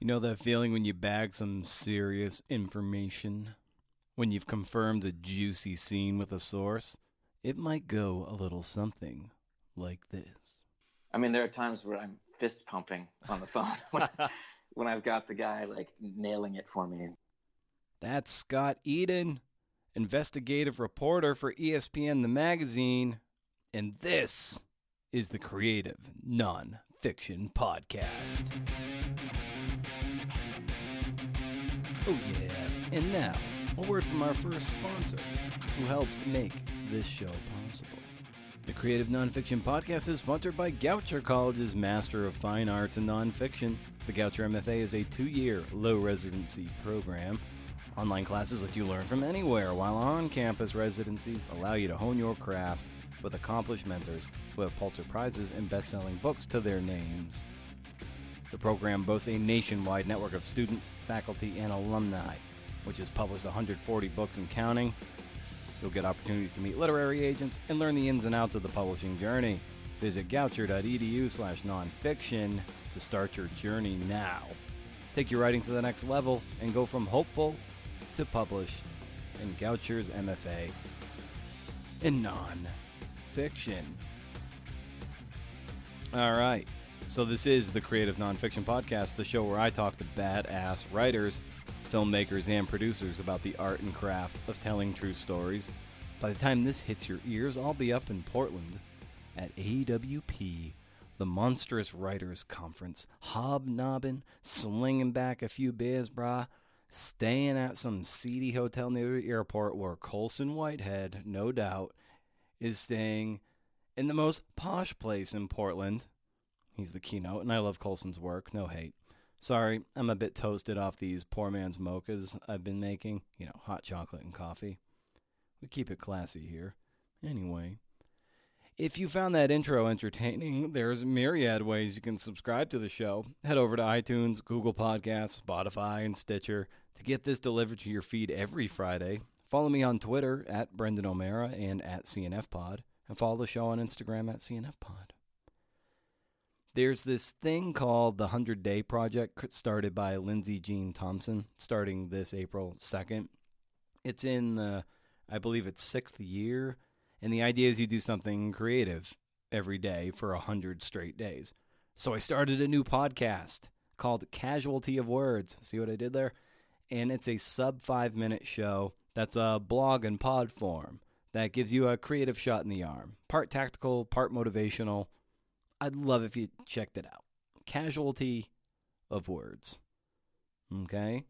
You know that feeling when you bag some serious information? When you've confirmed a juicy scene with a source? It might go a little something like this. I mean, there are times where I'm fist pumping on the phone when I've got the guy like nailing it for me. That's Scott Eden, investigative reporter for ESPN The Magazine, and this is the Creative Non-Fiction Podcast. Oh yeah, and now, a word from our first sponsor, who helps make this show possible. The Creative Nonfiction Podcast is sponsored by Goucher College's Master of Fine Arts in Nonfiction. The Goucher MFA is a 2-year low-residency program. Online classes let you learn from anywhere, while on-campus residencies allow you to hone your craft with accomplished mentors who have Pulitzer Prizes and best-selling books to their names. The program boasts a nationwide network of students, faculty, and alumni, which has published 140 books and counting. You'll get opportunities to meet literary agents and learn the ins and outs of the publishing journey. Visit goucher.edu/nonfiction to start your journey now. Take your writing to the next level and go from hopeful to published in Goucher's MFA in nonfiction. All right. So this is the Creative Nonfiction Podcast, the show where I talk to badass writers, filmmakers, and producers about the art and craft of telling true stories. By the time this hits your ears, I'll be up in Portland at AWP, the Monstrous Writers Conference, hobnobbing, slinging back a few beers, brah, staying at some seedy hotel near the airport where Colson Whitehead, no doubt, is staying in the most posh place in Portland. He's the keynote, and I love Colson's work. No hate. Sorry, I'm a bit toasted off these poor man's mochas I've been making. You know, hot chocolate and coffee. We keep it classy here. Anyway, if you found that intro entertaining, there's myriad ways you can subscribe to the show. Head over to iTunes, Google Podcasts, Spotify, and Stitcher to get this delivered to your feed every Friday. Follow me on Twitter at Brendan O'Mara and at CNFPod, and follow the show on Instagram at CNFPod. There's this thing called the 100-Day Project started by Lindsay Jean Thompson, starting this April 2nd. It's in the, I believe it's 6th year, and the idea is you do something creative every day for 100 straight days. So I started a new podcast called Casualty of Words. See what I did there? And it's a sub-5-minute show that's a blog and pod form that gives you a creative shot in the arm. Part tactical, part motivational. I'd love if you checked it out. Casualty of Words. Okay?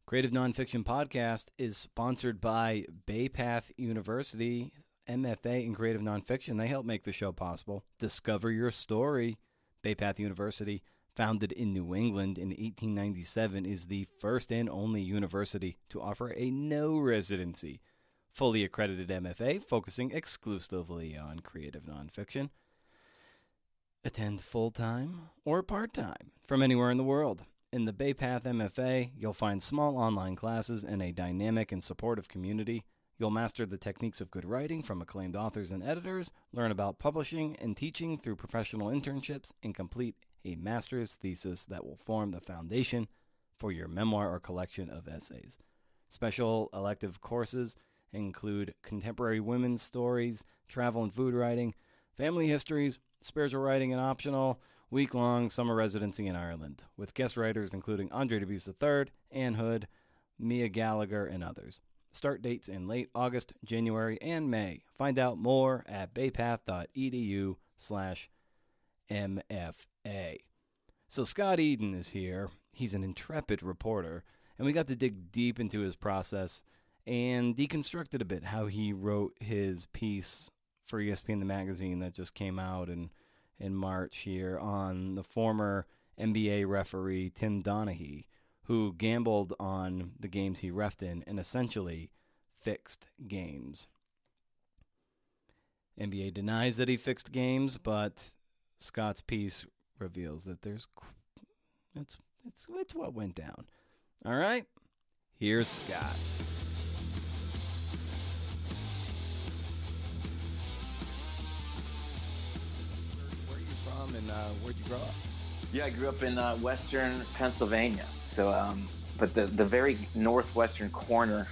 Creative Nonfiction Podcast is sponsored by Baypath University, MFA in Creative Nonfiction. They help make the show possible. Discover your story. Baypath University, founded in New England in 1897, is the first and only university to offer a no residency fully accredited MFA, focusing exclusively on creative nonfiction. Attend full-time or part-time from anywhere in the world. In the Baypath MFA, you'll find small online classes and a dynamic and supportive community. You'll master the techniques of good writing from acclaimed authors and editors, learn about publishing and teaching through professional internships, and complete a master's thesis that will form the foundation for your memoir or collection of essays. Special elective courses include contemporary women's stories, travel and food writing, family histories, spiritual writing, and optional week-long summer residency in Ireland, with guest writers including Andre Dubus III, Anne Hood, Mia Gallagher, and others. Start dates in late August, January, and May. Find out more at baypath.edu/MFA. So Scott Eden is here. He's an intrepid reporter, and we got to dig deep into his process and deconstructed a bit how he wrote his piece for ESPN The Magazine that just came out in March here on the former NBA referee Tim Donaghy, who gambled on the games he reffed in and essentially fixed games. NBA denies that he fixed games, but Scott's piece reveals that it's what went down. All right, here's Scott. from, and where'd you grow up? Yeah, I grew up in western Pennsylvania. So, but the very northwestern corner,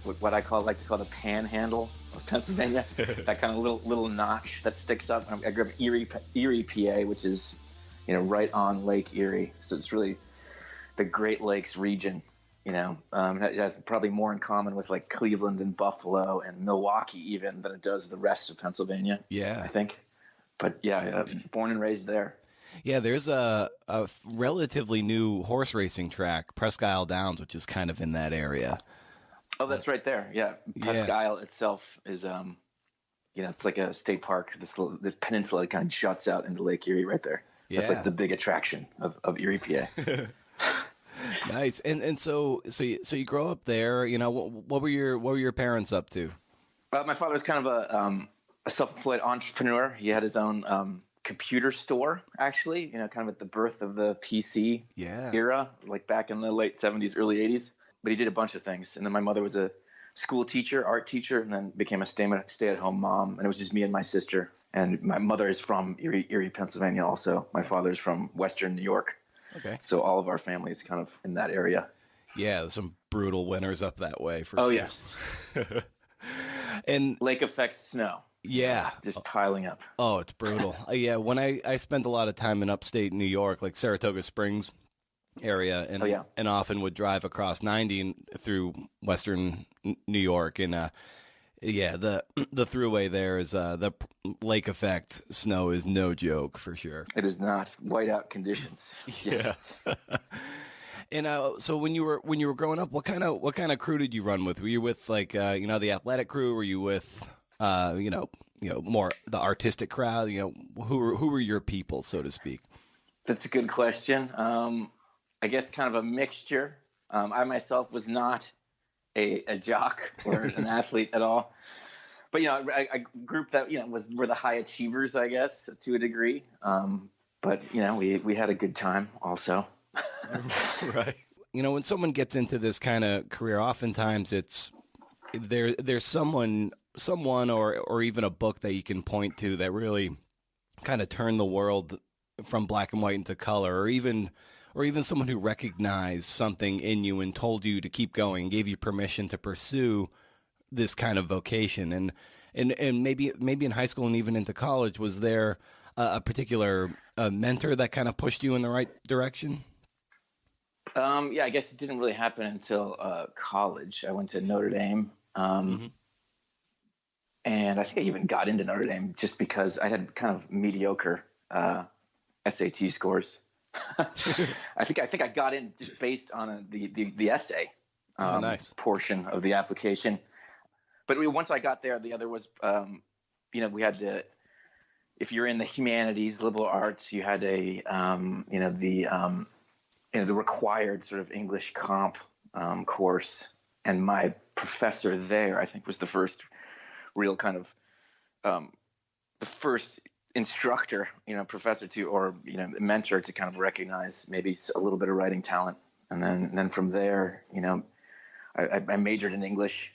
what I like to call the panhandle of Pennsylvania, that kind of little notch that sticks up. I grew up in Erie, PA, which is, right on Lake Erie. So it's really the Great Lakes region. It has probably more in common with like Cleveland and Buffalo and Milwaukee even than it does the rest of Pennsylvania. Yeah, I think. But yeah, born and raised there. Yeah, there's a relatively new horse racing track, Presque Isle Downs, which is kind of in that area. Oh, that's right there. Yeah, Presque Isle itself is, it's like a state park. The peninsula kind of juts out into Lake Erie right there. Yeah. That's like the big attraction of Erie, PA. Nice. And so you grow up there. What were your parents up to? My father was kind of a self-employed entrepreneur. He had his own computer store, actually. Kind of at the birth of the PC era, like back in the late 70s, early 80s. But he did a bunch of things. And then my mother was a school teacher, art teacher, and then became a stay-at-home mom. And it was just me and my sister. And my mother is from Erie, Pennsylvania also. My father's from Western New York. Okay. So all of our family is kind of in that area. Yeah, there's some brutal winters up that way for sure. Oh, yes. And lake effect snow. Yeah. Just piling up. Oh, it's brutal. Yeah, when I spent a lot of time in upstate New York, like Saratoga Springs area, and often would drive across 90 through western New York, and the thruway there is the lake effect snow is no joke for sure. It is not whiteout conditions. Yes. Yeah. And so when you were growing up, what kind of crew did you run with? Were you with like the athletic crew? Were you with more the artistic crowd? Who were your people, so to speak? That's a good question. I guess kind of a mixture. I myself was not a jock or an athlete at all, but a group that were the high achievers, I guess, to a degree. But we had a good time also. Right. When someone gets into this kind of career, oftentimes there's someone or even a book that you can point to that really kind of turned the world from black and white into color, or even someone who recognized something in you and told you to keep going, gave you permission to pursue this kind of vocation. And maybe in high school and even into college, was there a particular mentor that kind of pushed you in the right direction? Yeah, I guess it didn't really happen until college. I went to Notre Dame. And I think I even got into Notre Dame just because I had kind of mediocre SAT scores. I think I got in just based on the essay portion of the application. But once I got there, the other was, we had to, if you're in the humanities, liberal arts, you had the required sort of English comp course. And my professor there, I think, was the first real kind of the first instructor, professor or mentor to kind of recognize maybe a little bit of writing talent. And then from there, I majored in English,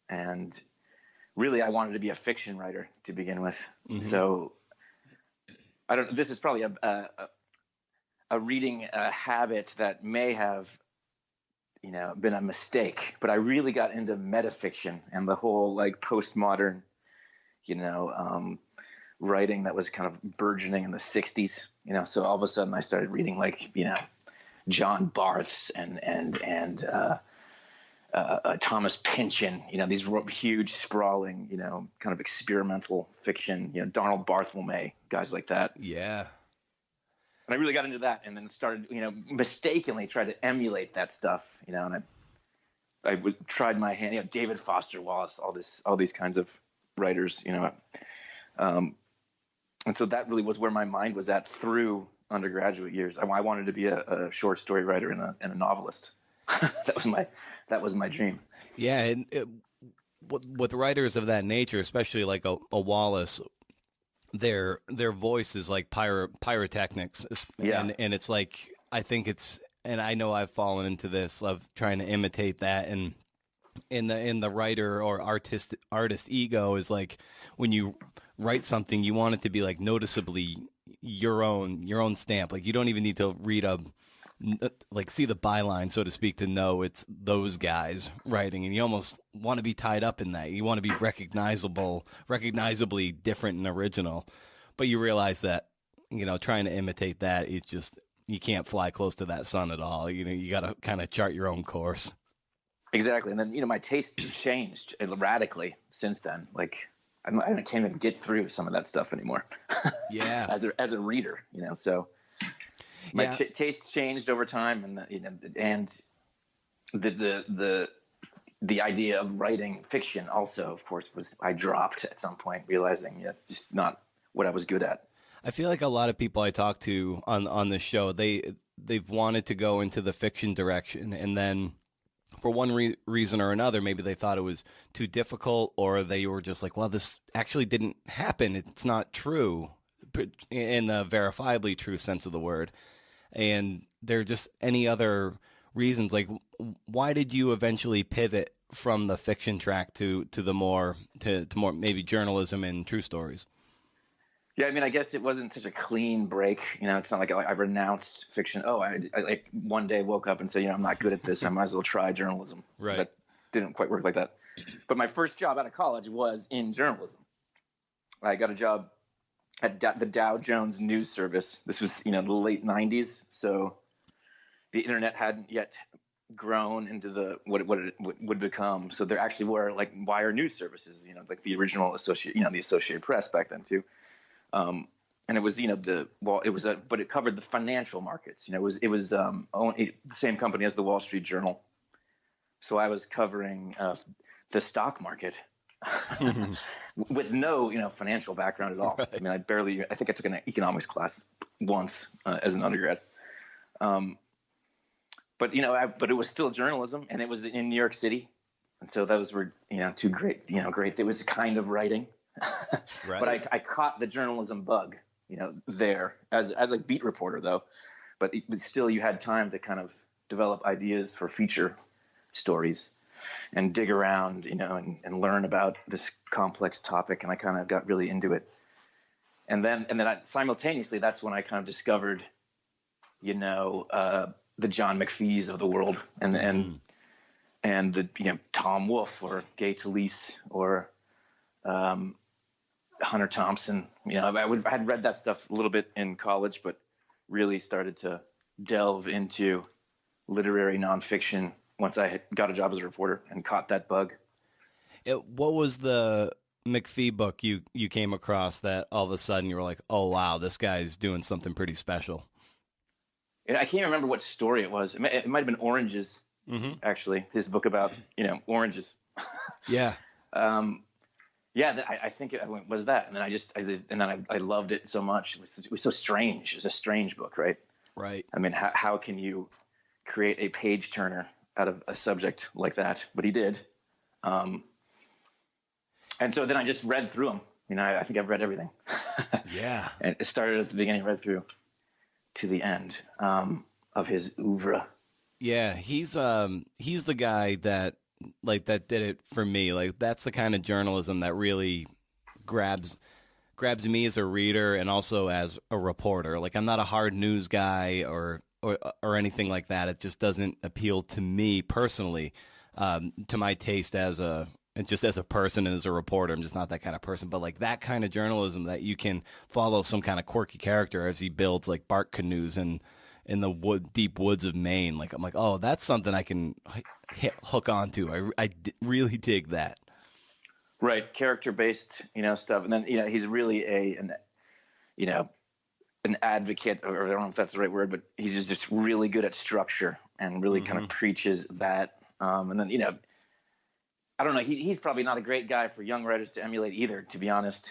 and really I wanted to be a fiction writer to begin with. Mm-hmm. So this is probably a reading habit that may have, been a mistake, but I really got into metafiction and the whole like postmodern, writing that was kind of burgeoning in the 60s, so all of a sudden I started reading like, John Barth's and Thomas Pynchon, these huge sprawling, kind of experimental fiction, Donald Barthelme, guys like that. Yeah. And I really got into that, and then started, mistakenly tried to emulate that stuff, and I tried my hand, David Foster Wallace, all these kinds of writers, and so that really was where my mind was at through undergraduate years. I wanted to be a short story writer and a novelist. that was my dream. Yeah, and with writers of that nature, especially like a Wallace, their voice is like pyrotechnics. Yeah. And it's like, I think and I know I've fallen into this of trying to imitate that, and in the writer or artist ego is like when you write something, you want it to be like noticeably your own stamp. Like you don't even need to read see the byline, so to speak, to know it's those guys writing, and you almost want to be tied up in that. You want to be recognizably different and original, but you realize that, trying to imitate that, it's just, you can't fly close to that sun at all. You got to kind of chart your own course. Exactly. And then, my taste changed radically since then. Like I can't even get through some of that stuff anymore. Yeah. as a reader, so my taste changed over time, and the idea of writing fiction also, of course, I dropped at some point, realizing just not what I was good at. I feel like a lot of people I talk to on this show, they've wanted to go into the fiction direction, and then for one reason or another, maybe they thought it was too difficult, or they were just like, well, this actually didn't happen. It's not true in the verifiably true sense of the word. And there are just any other reasons. Like, why did you eventually pivot from the fiction track to more maybe journalism and true stories? Yeah, I guess it wasn't such a clean break. It's not like I renounced fiction. Oh, I like one day woke up and said, I'm not good at this. I might as well try journalism. Right. That didn't quite work like that. But my first job out of college was in journalism. I got a job at the Dow Jones News Service. This was, the late 90s. So the internet hadn't yet grown into what it would become. So there actually were like wire news services, like the original the Associated Press back then too. And it was, but it covered the financial markets. It was the same company as the Wall Street Journal. So I was covering the stock market with no, financial background at all. Right. I think I took an economics class once as an undergrad. But it was still journalism, and it was in New York City. And so those were, two great. It was a kind of writing. Right. But I caught the journalism bug, there as a beat reporter though, but still you had time to kind of develop ideas for feature stories and dig around, and learn about this complex topic. And I kind of got really into it. And then simultaneously, that's when I kind of discovered, the John McPhees of the world and the, Tom Wolfe or Gay Talese or, Hunter Thompson. I had read that stuff a little bit in college, but really started to delve into literary nonfiction once I had got a job as a reporter and caught that bug. What was the McPhee book you came across that all of a sudden you were like, oh, wow, this guy's doing something pretty special? I can't remember what story it was. It might have been Oranges, actually. His book about, oranges. Yeah. Yeah, I think it was that, and then I loved it so much. It was so strange. It was a strange book, right? Right. How can you create a page turner out of a subject like that? But he did. And so then I just read through them. I think I've read everything. Yeah. And it started at the beginning, read through to the end of his oeuvre. Yeah, he's the guy that did it for me. Like, that's the kind of journalism that really grabs me as a reader and also as a reporter. Like, I'm not a hard news guy or anything like that. It just doesn't appeal to me personally, to my taste as a person and as a reporter. I'm just not that kind of person. But like that kind of journalism that you can follow some kind of quirky character as he builds like bark canoes in the deep woods of Maine. Like, I'm like, oh, that's something I can hook onto. I really dig that. Right. Character-based, stuff. And then, he's really an advocate, or I don't know if that's the right word, but he's just really good at structure and really kind of preaches that. And then, I don't know. He's probably not a great guy for young writers to emulate either, to be honest.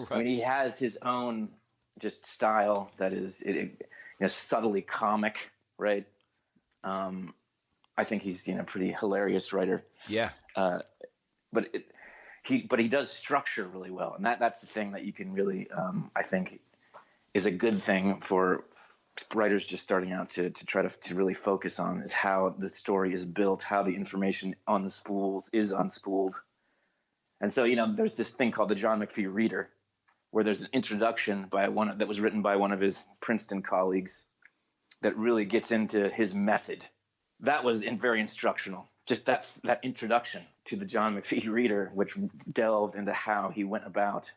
Right. He has his own just style that is, subtly comic, right? I think he's, pretty hilarious writer. Yeah. But he does structure really well, and that's the thing that you can really, I think, is a good thing for writers just starting out to try to really focus on, is how the story is built, how the information on the spools is unspooled. And so, there's this thing called the John McPhee reader, where there's an introduction that was written by one of his Princeton colleagues that really gets into his method. That was very instructional. Just that introduction to the John McPhee reader, which delved into how he went about,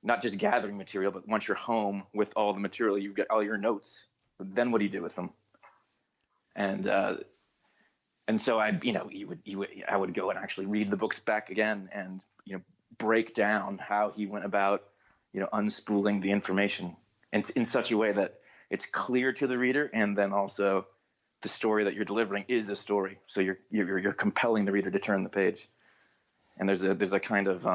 not just gathering material, but once you're home with all the material, you've got all your notes. Then what do you do with them? And so I would go and actually read the books back again and break down how he went about unspooling the information in such a way that it's clear to the reader, and then also the story that you're delivering is a story. So you're compelling the reader to turn the page. And there's a kind of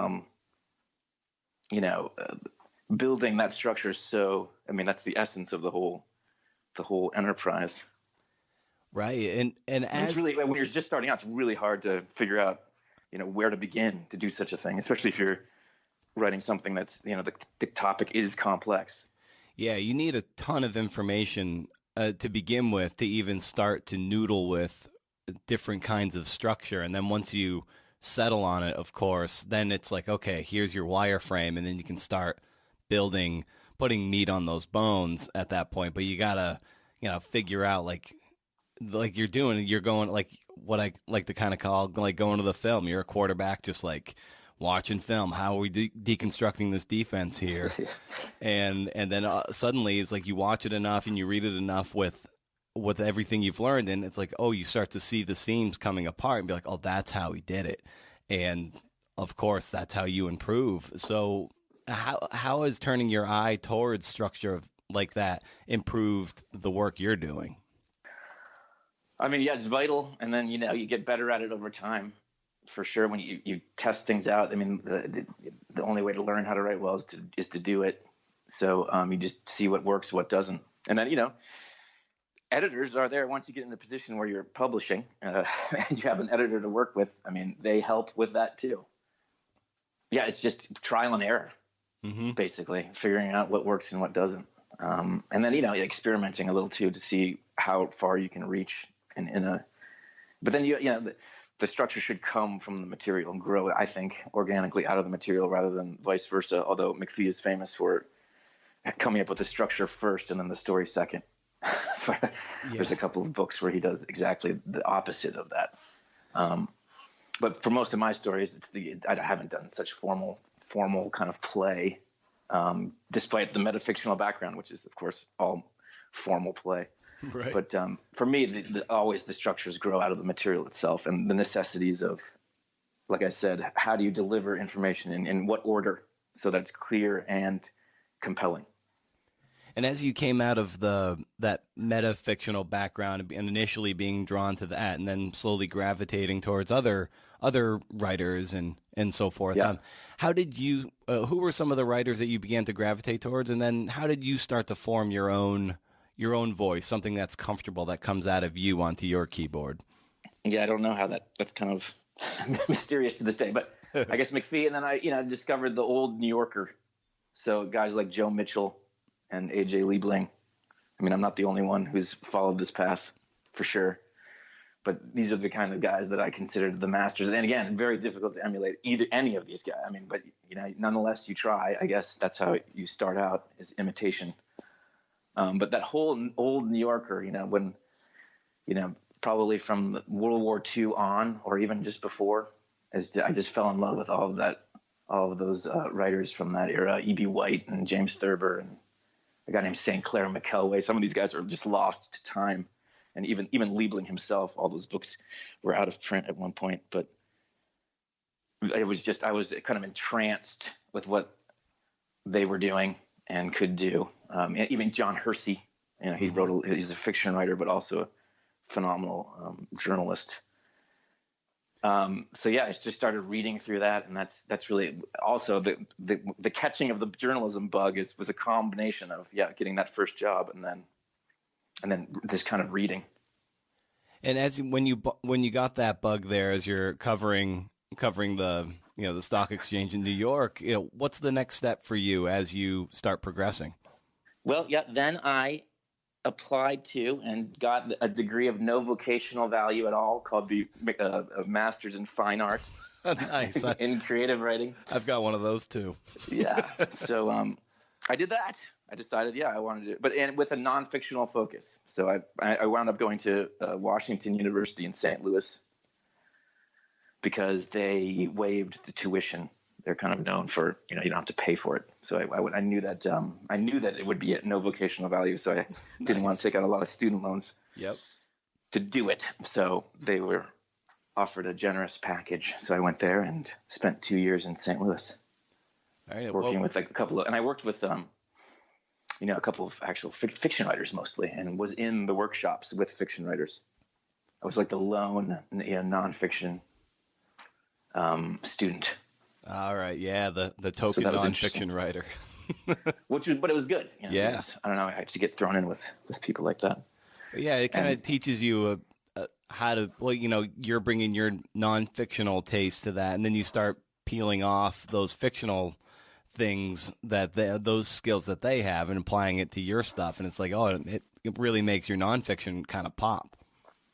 building that structure. So that's the essence of the whole enterprise. Right. And as it's really, when you're just starting out, it's really hard to figure out where to begin to do such a thing, especially if you're writing something that's the topic is complex. Yeah, you need a ton of information to begin with to even start to noodle with different kinds of structure. And then once you settle on it, of course, then it's like, okay, here's your wireframe. And then you can start putting meat on those bones at that point. But you got to, figure out like you're going like what I like to kind of call like going to the film. You're a quarterback, just like watching film. How are we deconstructing this defense here? and then suddenly it's like you watch it enough and you read it enough with everything you've learned, and it's like, oh, you start to see the seams coming apart and be like, oh, that's how he did it. And of course, that's how you improve. So how has turning your eye towards structure like that improved the work you're doing? It's vital. And then, you get better at it over time. For sure, when you test things out, the only way to learn how to write well is to do it. So you just see what works, what doesn't, and then editors are there once you get in the position where you're publishing, and you have an editor to work with. They help with that too. Yeah, it's just trial and error, basically figuring out what works and what doesn't, and then experimenting a little too to see how far you can reach But then the structure should come from the material and grow, I think, organically out of the material rather than vice versa, although McPhee is famous for coming up with the structure first and then the story second. There's a couple of books where he does exactly the opposite of that. But for most of my stories, I haven't done such formal kind of play, despite the metafictional background, which is, of course, all formal play. Right. But for me, always the structures grow out of the material itself and the necessities of, like I said, how do you deliver information in what order so that it's clear and compelling. And as you came out of that metafictional background and initially being drawn to that and then slowly gravitating towards other writers and so forth, how did you who were some of the writers that you began to gravitate towards, and then how did you start to form your own voice, something that's comfortable that comes out of you onto your keyboard? Yeah, I don't know how that's kind of mysterious to this day, but I guess McPhee, and then I discovered the old New Yorker. So guys like Joe Mitchell and A.J. Liebling. I'm not the only one who's followed this path for sure, but these are the kind of guys that I considered the masters. And again, very difficult to emulate any of these guys. But nonetheless, you try. I guess that's how you start out, is imitation. But that whole old New Yorker, when, probably from World War II on, or even just before, I just fell in love with all of those writers from that era, E.B. White and James Thurber and a guy named St. Clair McKelway. Some of these guys are just lost to time. And even Liebling himself, all those books were out of print at one point. But I was kind of entranced with what they were doing and could do. Even John Hersey, he's a fiction writer, but also a phenomenal journalist. I just started reading through that, and that's really also the catching of the journalism bug was a combination of getting that first job and then this kind of reading. And when you got that bug there, as you're covering the the stock exchange in New York, what's the next step for you as you start progressing? Well, then I applied to and got a degree of no vocational value at all called the Master's in Fine Arts. Nice. In creative writing. I've got one of those too. Yeah. So I did that. I decided, I wanted to, but with a non-fictional focus. So I wound up going to Washington University in St. Louis because they waived the tuition. They're kind of known for, you don't have to pay for it. So I knew that it would be at no vocational value. So I didn't want to take out a lot of student loans. Yep. To do it. So they were offered a generous package. So I went there and spent 2 years in St. Louis, working with like a couple of, and I worked with, a couple of actual fiction writers mostly, and was in the workshops with fiction writers. I was like the lone, nonfiction student. All right. Yeah. The token nonfiction writer. But it was good. Yeah. I don't know. I had to get thrown in with people like that. Yeah. It kind of teaches you how to, you're bringing your non-fictional taste to that, and then you start peeling off those fictional things those skills that they have and applying it to your stuff. And it's like, it really makes your nonfiction kind of pop.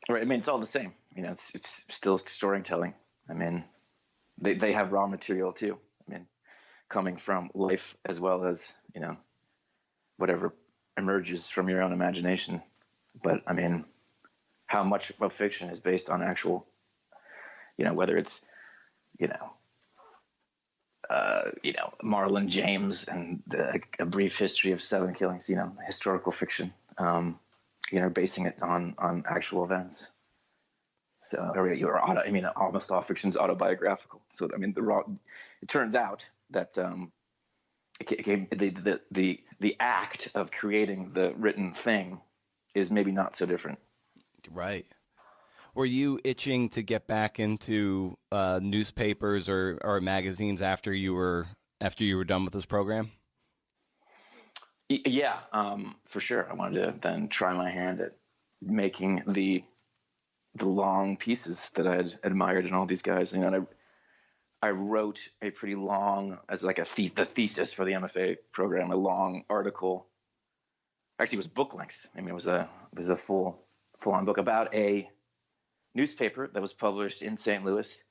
Right. I mean, it's all the same. It's still storytelling. I mean, they have raw material too. I mean, coming from life as well as, whatever emerges from your own imagination. But I mean, how much of fiction is based on actual, whether it's, Marlon James and A Brief History of Seven Killings, historical fiction, basing it on actual events. So, almost all fiction is autobiographical. So, I mean, it turns out that the act of creating the written thing is maybe not so different. Right. Were you itching to get back into newspapers or magazines after you were done with this program? Yeah, for sure. I wanted to then try my hand at making the long pieces that I had admired in all these guys. And I wrote a pretty long, as like the thesis for the MFA program, a long article. Actually, it was book length. I mean, it was a full-on book about a newspaper that was published in St. Louis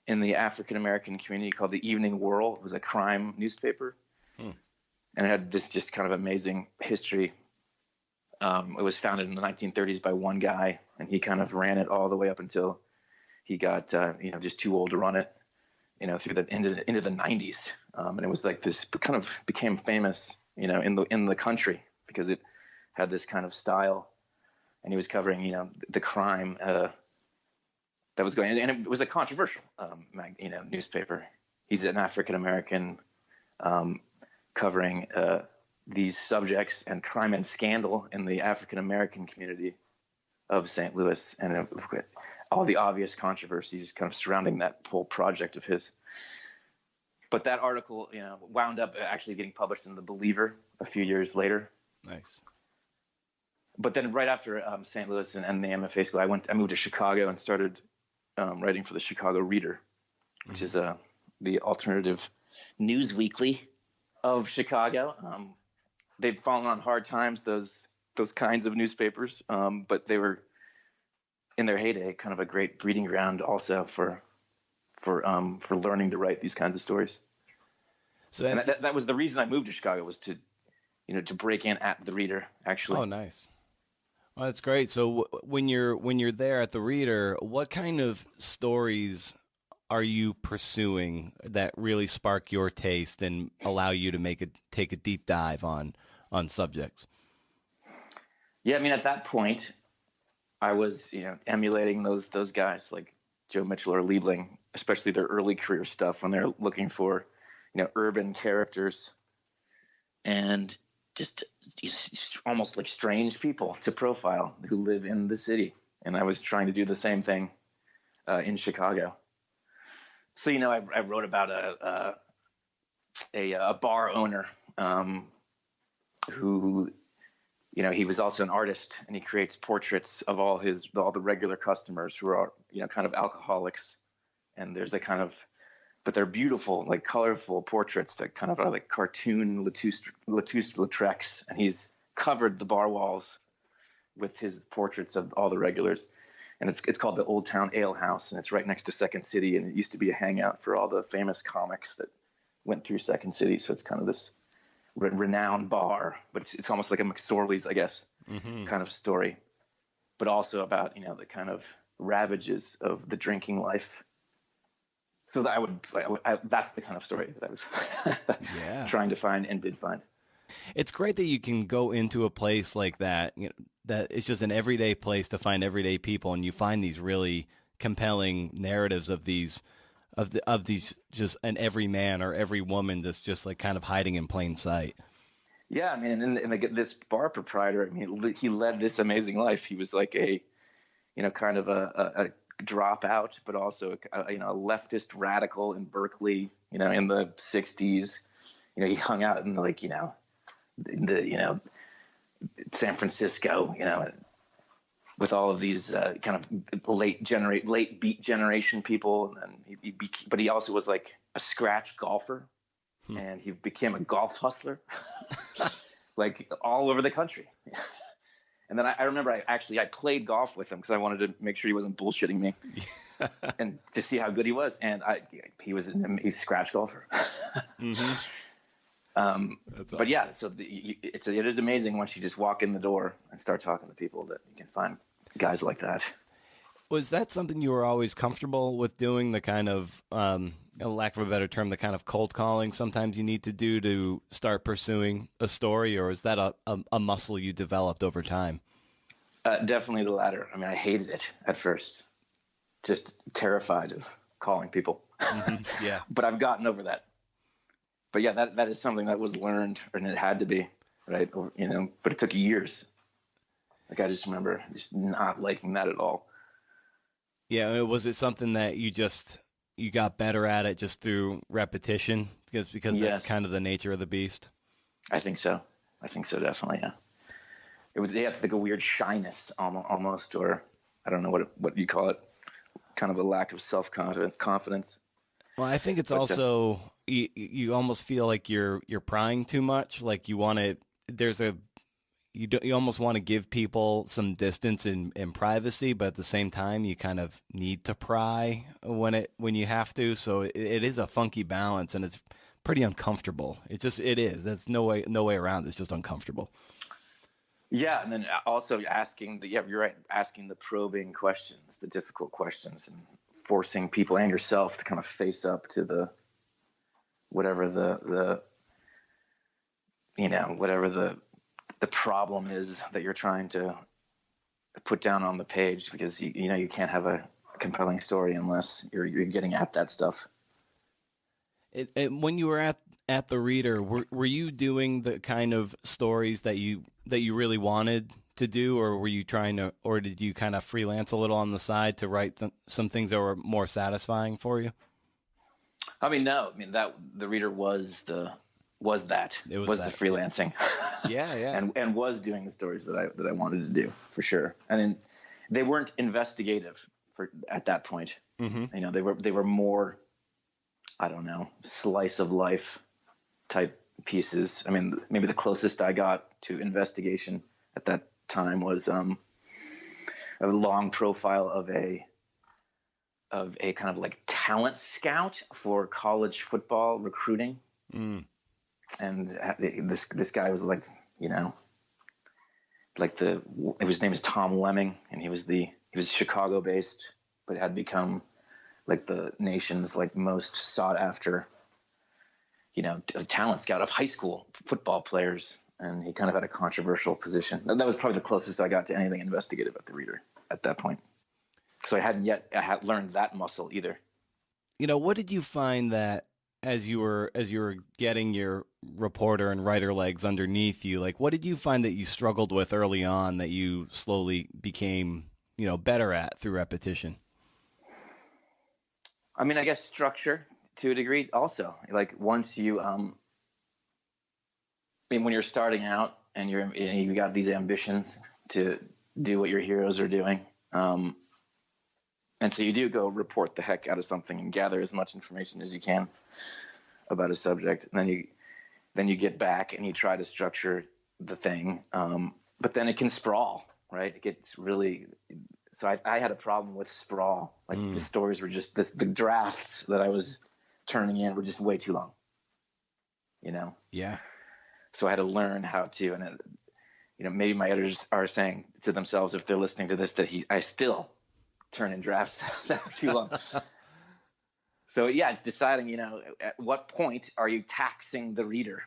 in the African-American community called the Evening World. It was a crime newspaper. And it had this just kind of amazing history. It was founded in the 1930s by one guy, and he kind of ran it all the way up until he got, just too old to run it, through into the 90s. And it was like this kind of became famous, in the country because it had this kind of style. And he was covering, the crime that was going, and it was a controversial, newspaper. He's an African-American covering these subjects and crime and scandal in the African-American community of St. Louis, and all the obvious controversies kind of surrounding that whole project of his. But that article, wound up actually getting published in The Believer a few years later. Nice. But then right after St. Louis and the MFA school, I moved to Chicago and started writing for the Chicago Reader, which is the alternative news weekly of Chicago. They've fallen on hard times, those kinds of newspapers, but they were in their heyday kind of a great breeding ground also for learning to write these kinds of stories. So that was the reason I moved to Chicago, was to break in at the Reader, actually. Oh, nice. Well, that's great. So when you're there at the Reader, what kind of stories are you pursuing that really spark your taste and allow you to take a deep dive on subjects? Yeah, I mean, at that point, I was emulating those guys like Joe Mitchell or Liebling, especially their early career stuff, when they're looking for urban characters and just almost like strange people to profile who live in the city. And I was trying to do the same thing in Chicago. So, I wrote about a bar owner who, he was also an artist, and he creates portraits of all the regular customers who are, kind of alcoholics. And there's a kind of, but they're beautiful, like colorful portraits that kind of are like cartoon Latouche-Lautrec's, and he's covered the bar walls with his portraits of all the regulars. And it's called the Old Town Ale House, and it's right next to Second City, and it used to be a hangout for all the famous comics that went through Second City. So it's kind of this renowned bar, but it's almost like a McSorley's, I guess, kind of story, but also about, you know, the kind of ravages of the drinking life. So that that's the kind of story that I was trying to find and did find. It's great that you can go into a place like that, you know, that it's just an everyday place to find everyday people, and you find these really compelling narratives of these just an every man or every woman that's just like kind of hiding in plain sight. Yeah, I mean, and this bar proprietor, I mean, he led this amazing life. He was like a, you know, kind of a dropout, but also a leftist radical in Berkeley, you know, in the 60s. You know, he hung out in like, you know, San Francisco, you know, with all of these kind of late beat generation people, and but he also was like a scratch golfer, and he became a golf hustler, like all over the country. And then I remember I played golf with him because I wanted to make sure he wasn't bullshitting me, and to see how good he was. And he's a scratch golfer. That's but yeah, so it is amazing once you just walk in the door and start talking to people that you can find guys like that. Was that something you were always comfortable with doing, the kind of, lack of a better term, the kind of cold calling sometimes you need to do to start pursuing a story, or is that a muscle you developed over time? Definitely the latter. I mean, I hated it at first, just terrified of calling people. Yeah. But I've gotten over that. But yeah, that is something that was learned, and it had to be, right? Or, you know, but it took years. Like I just remember just not liking that at all. Yeah, was it something that you got better at it just through repetition? Because that's kind of the nature of the beast. I think so, definitely. Yeah. It's like a weird shyness almost, or I don't know what you call it. Kind of a lack of confidence. Well, I think it's also you almost feel like you're prying too much. Like you want to. You almost want to give people some distance and privacy, but at the same time, you kind of need to pry when you have to. So it is a funky balance, and it's pretty uncomfortable. It is. That's no way around it. It's just uncomfortable. Yeah, and then also you're right, asking the probing questions, the difficult questions, and forcing people and yourself to kind of face up to whatever the problem is that you're trying to put down on the page, because you can't have a compelling story unless you're getting at that stuff. When you were at the Reader, were you doing the kind of stories that you really wanted to do, or did you kind of freelance a little on the side to write some things that were more satisfying for you? I mean, no. I mean, that the Reader was the freelancing. Yeah. and was doing the stories that I wanted to do, for sure. And then they weren't investigative at that point. Mm-hmm. You know, they were more, I don't know, slice of life type pieces. I mean, maybe the closest I got to investigation at that time was a long profile of a kind of like talent scout for college football recruiting. Mm. And this guy was like, you know, like his name is Tom Lemming, and he was Chicago based, but had become like the nation's like most sought after, you know, talent scout of high school football players. And he kind of had a controversial position. And that was probably the closest I got to anything investigative at the Reader at that point. So I hadn't yet learned that muscle either. You know, what did you find that as you were getting your reporter and writer legs underneath you, like what did you find that you struggled with early on that you slowly became, you know, better at through repetition? I mean, I guess structure to a degree also. Like once you I mean, when you're starting out and you've got these ambitions to do what your heroes are doing, and so you do go report the heck out of something and gather as much information as you can about a subject, and then you get back and you try to structure the thing, but then it can sprawl, right? It gets really. So I had a problem with Sprawl. Like the stories were just the drafts that I was turning in were just way too long. Yeah. So I had to learn how to, and maybe my editors are saying to themselves, if they're listening to this, that I still turn in drafts that are too long. So yeah, it's deciding, at what point are you taxing the reader?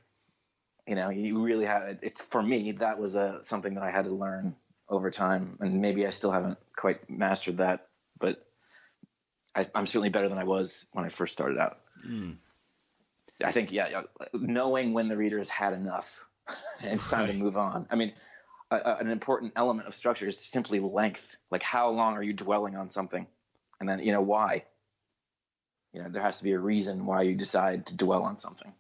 You really have. It's for me, that was something that I had to learn over time, and maybe I still haven't quite mastered that, but I'm certainly better than I was when I first started out. I think, knowing when the reader has had enough and it's time to move on. I mean, an important element of structure is simply length. Like, how long are you dwelling on something? And then, why? There has to be a reason why you decide to dwell on something.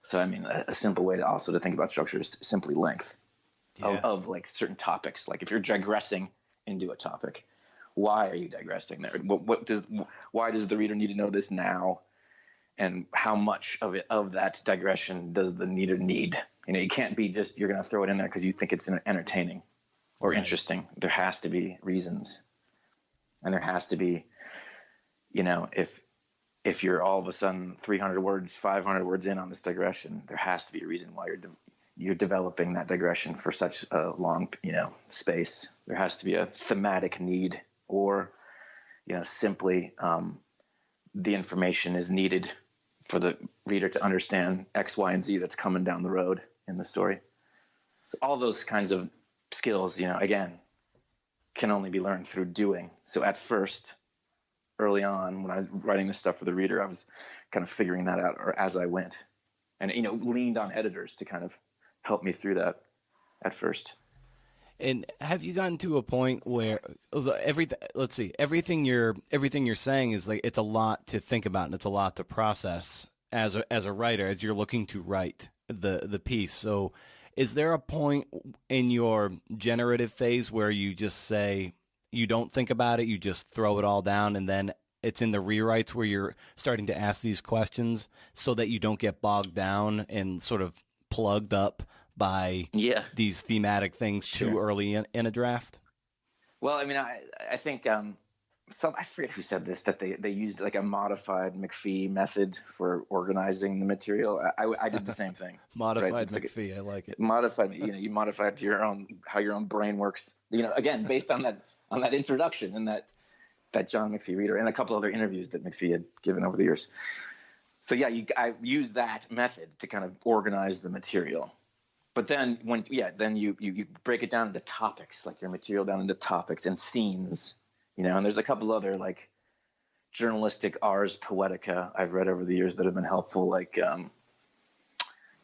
So, I mean, a simple way to think about structure is simply length of like certain topics. Like if you're digressing into a topic, why are you digressing there? Why does the reader need to know this now? And how much of that digression does the reader need? You can't be just, you're going to throw it in there because you think it's entertaining or interesting. There has to be reasons. And there has to be, if you're all of a sudden 300 words, 500 words in on this digression, there has to be a reason why you're developing that digression for such a long, space. There has to be a thematic need, or, simply the information is needed for the reader to understand X, Y, and Z that's coming down the road in the story. So all those kinds of skills, again, can only be learned through doing. So at first, early on, when I was writing this stuff for the reader, I was kind of figuring that out or as I went, and leaned on editors to kind of help me through that at first. And have you gotten to a point where everything you're saying is like, it's a lot to think about and it's a lot to process as a writer, as you're looking to write the piece. So is there a point in your generative phase where you just say, you don't think about it, you just throw it all down, and then it's in the rewrites where you're starting to ask these questions so that you don't get bogged down and sort of plugged up by these thematic things too early in a draft? Well, I mean, I think I forget who said this, that they used like a modified McPhee method for organizing the material. I did the same thing. Modified right? McPhee, I like it. Modified, you modify it to how your own brain works. Again, based on that introduction and that John McPhee reader and a couple other interviews that McPhee had given over the years. So I used that method to kind of organize the material. But then then you break it down into topics, like your material down into topics and scenes, and there's a couple other like journalistic ars poetica I've read over the years that have been helpful. Like,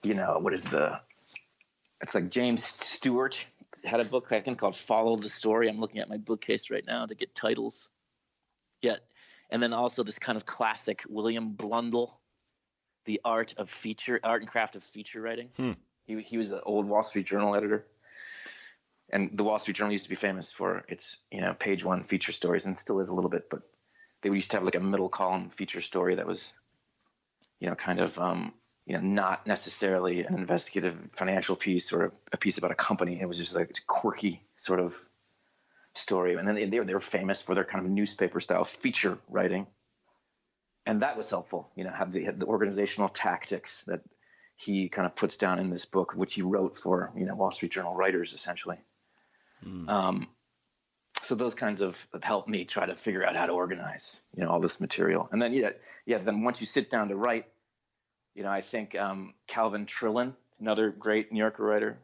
it's like James Stewart had a book, I think, called Follow the Story. I'm looking at my bookcase right now to get titles. Yeah. And then also this kind of classic William Blundell, The Art and Craft of Feature Writing. He was an old Wall Street Journal editor, and the Wall Street Journal used to be famous for its page one feature stories, and still is a little bit. But they used to have like a middle column feature story that was, kind of not necessarily an investigative financial piece or a piece about a company. It was just like a quirky sort of story, and then they were famous for their kind of newspaper style feature writing, and that was helpful. Have the organizational tactics that he kind of puts down in this book, which he wrote for, Wall Street Journal writers, essentially. So those kinds of help me try to figure out how to organize, all this material. And then, then once you sit down to write, I think Calvin Trillin, another great New Yorker writer,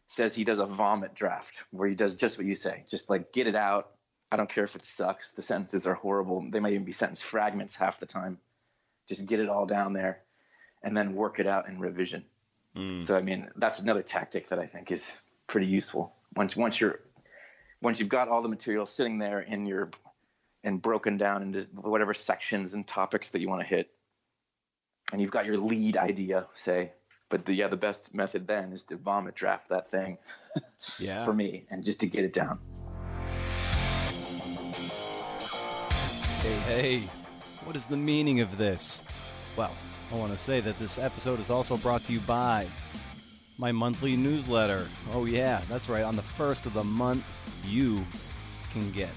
says he does a vomit draft where he does just what you say, just like get it out. I don't care if it sucks. The sentences are horrible. They might even be sentence fragments half the time. Just get it all down there, and then work it out in revision. So, I mean, that's another tactic that I think is pretty useful. Once you've got all the material sitting there and broken down into whatever sections and topics that you want to hit, and you've got your lead idea, say, but the best method then is to vomit draft that thing for me, and just to get it down. Hey, what is the meaning of this? Well, I want to say that this episode is also brought to you by my monthly newsletter. Oh yeah, that's right. On the first of the month, you can get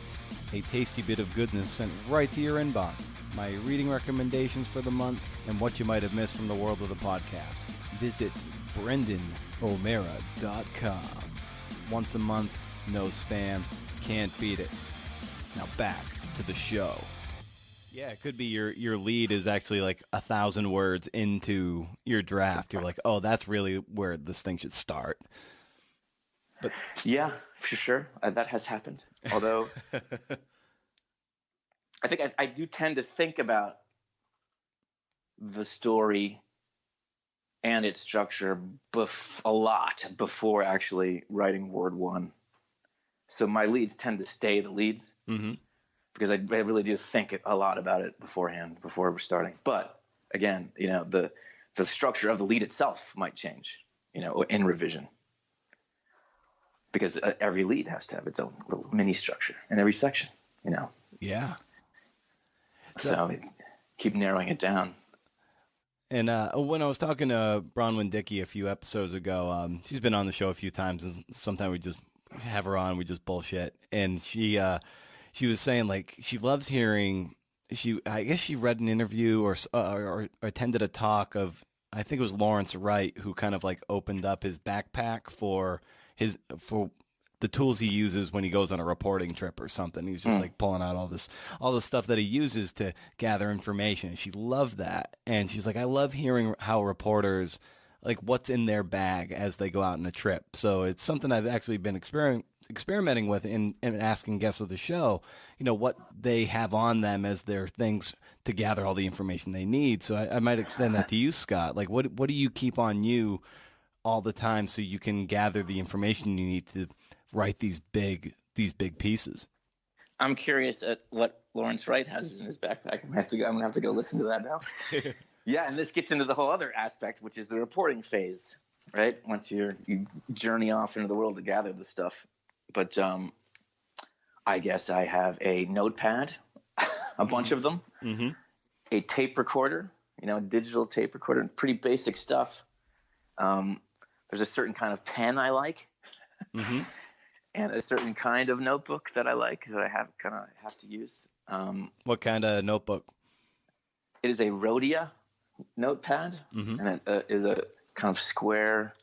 a tasty bit of goodness sent right to your inbox. My reading recommendations for the month and what you might have missed from the world of the podcast. Visit BrendanO'Mara.com. Once a month, no spam, can't beat it. Now back to the show. Yeah, it could be your lead is actually like 1,000 words into your draft. You're like, oh, that's really where this thing should start. But yeah, for sure, that has happened. Although I think I do tend to think about the story and its structure a lot before actually writing word one. So my leads tend to stay the leads. Mm-hmm. Because I really do think a lot about it beforehand, before we're starting. But again, the structure of the lead itself might change, in revision. Because every lead has to have its own little mini structure in every section, Yeah. So keep narrowing it down. And when I was talking to Bronwyn Dickey a few episodes ago, she's been on the show a few times, and sometimes we just have her on, we just bullshit. And she was saying, like, she loves hearing. I guess she read an interview or attended a talk of, I think it was Lawrence Wright, who kind of like opened up his backpack for the tools he uses when he goes on a reporting trip or something. He's just like pulling out all the stuff that he uses to gather information. She loved that, and she's like, I love hearing how reporters, like, what's in their bag as they go out on a trip. So it's something I've actually been experimenting with in asking guests of the show, what they have on them as their things to gather all the information they need. So I might extend that to you, Scott. Like, what do you keep on you all the time so you can gather the information you need to write these big pieces? I'm curious at what Lawrence Wright has in his backpack. I'm gonna have to go listen to that now. Yeah, and this gets into the whole other aspect, which is the reporting phase, right? Once you journey off into the world to gather the stuff. But I guess I have a notepad, a bunch of them, a tape recorder, a digital tape recorder, pretty basic stuff. There's a certain kind of pen I like, and a certain kind of notebook that I like that I have to use. What kind of notebook? It is a Rhodia notepad, and it is a kind of square.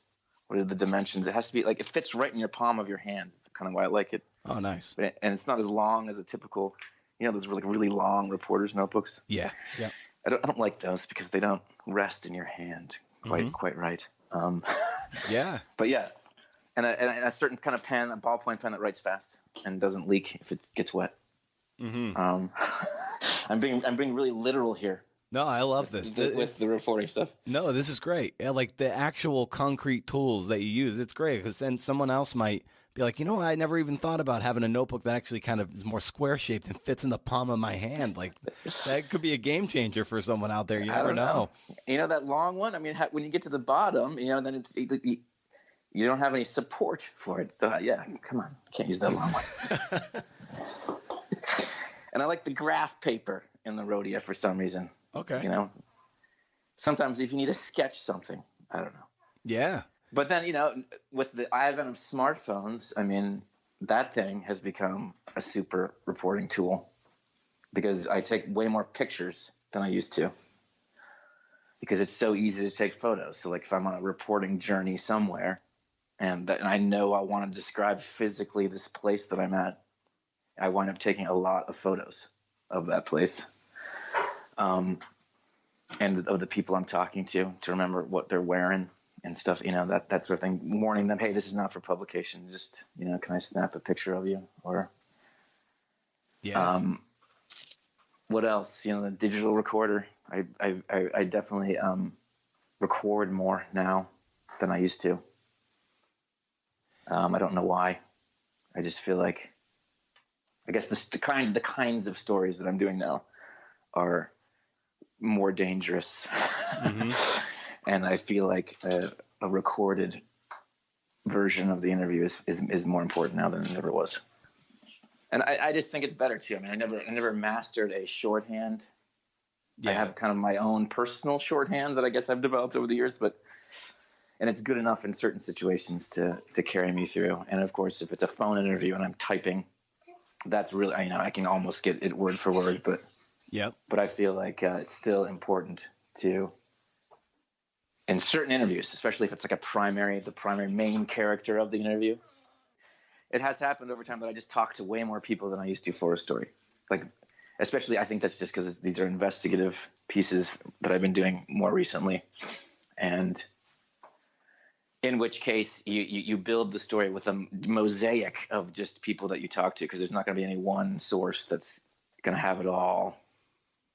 What are the dimensions? It has to be like, it fits right in your palm of your hand. That's kind of why I like it. Oh, nice. And it's not as long as a typical, those really long reporter's notebooks. Yeah. I don't like those because they don't rest in your hand quite right. Yeah. But yeah, and a certain kind of pen, a ballpoint pen that writes fast and doesn't leak if it gets wet. I'm being really literal here. No, I love this. With the reporting stuff. No, this is great. Yeah, like the actual concrete tools that you use, it's great, because then someone else might be like, I never even thought about having a notebook that actually kind of is more square-shaped and fits in the palm of my hand. Like, that could be a game changer for someone out there. You never know. That long one, I mean, when you get to the bottom, then it's you don't have any support for it. So, yeah, come on. Can't use that long one. And I like the graph paper in the Rhodia for some reason. Okay. Sometimes if you need to sketch something, I don't know. Yeah. But then, with the advent of smartphones, I mean, that thing has become a super reporting tool, because I take way more pictures than I used to, because it's so easy to take photos. So, like, if I'm on a reporting journey somewhere and I know I want to describe physically this place that I'm at, I wind up taking a lot of photos of that place. And of the people I'm talking to remember what they're wearing and stuff, that sort of thing, warning them, hey, this is not for publication. Just, can I snap a picture of you? Or, what else? The digital recorder. I definitely, record more now than I used to. I don't know why. I just feel like, I guess the kinds of stories that I'm doing now are more dangerous. And I feel like a recorded version of the interview is more important now than it ever was. And I just think it's better too. I mean, I never mastered a shorthand. Yeah. I have kind of my own personal shorthand that I guess I've developed over the years, but and it's good enough in certain situations to carry me through. And of course, if it's a phone interview and I'm typing, that's really, I can almost get it word for word, but Yep. But I feel like it's still important to, in certain interviews, especially if it's like the primary main character of the interview. It has happened over time that I just talk to way more people than I used to for a story. Like, especially, I think that's just because these are investigative pieces that I've been doing more recently, and in which case you build the story with a mosaic of just people that you talk to, because there's not going to be any one source that's going to have it all.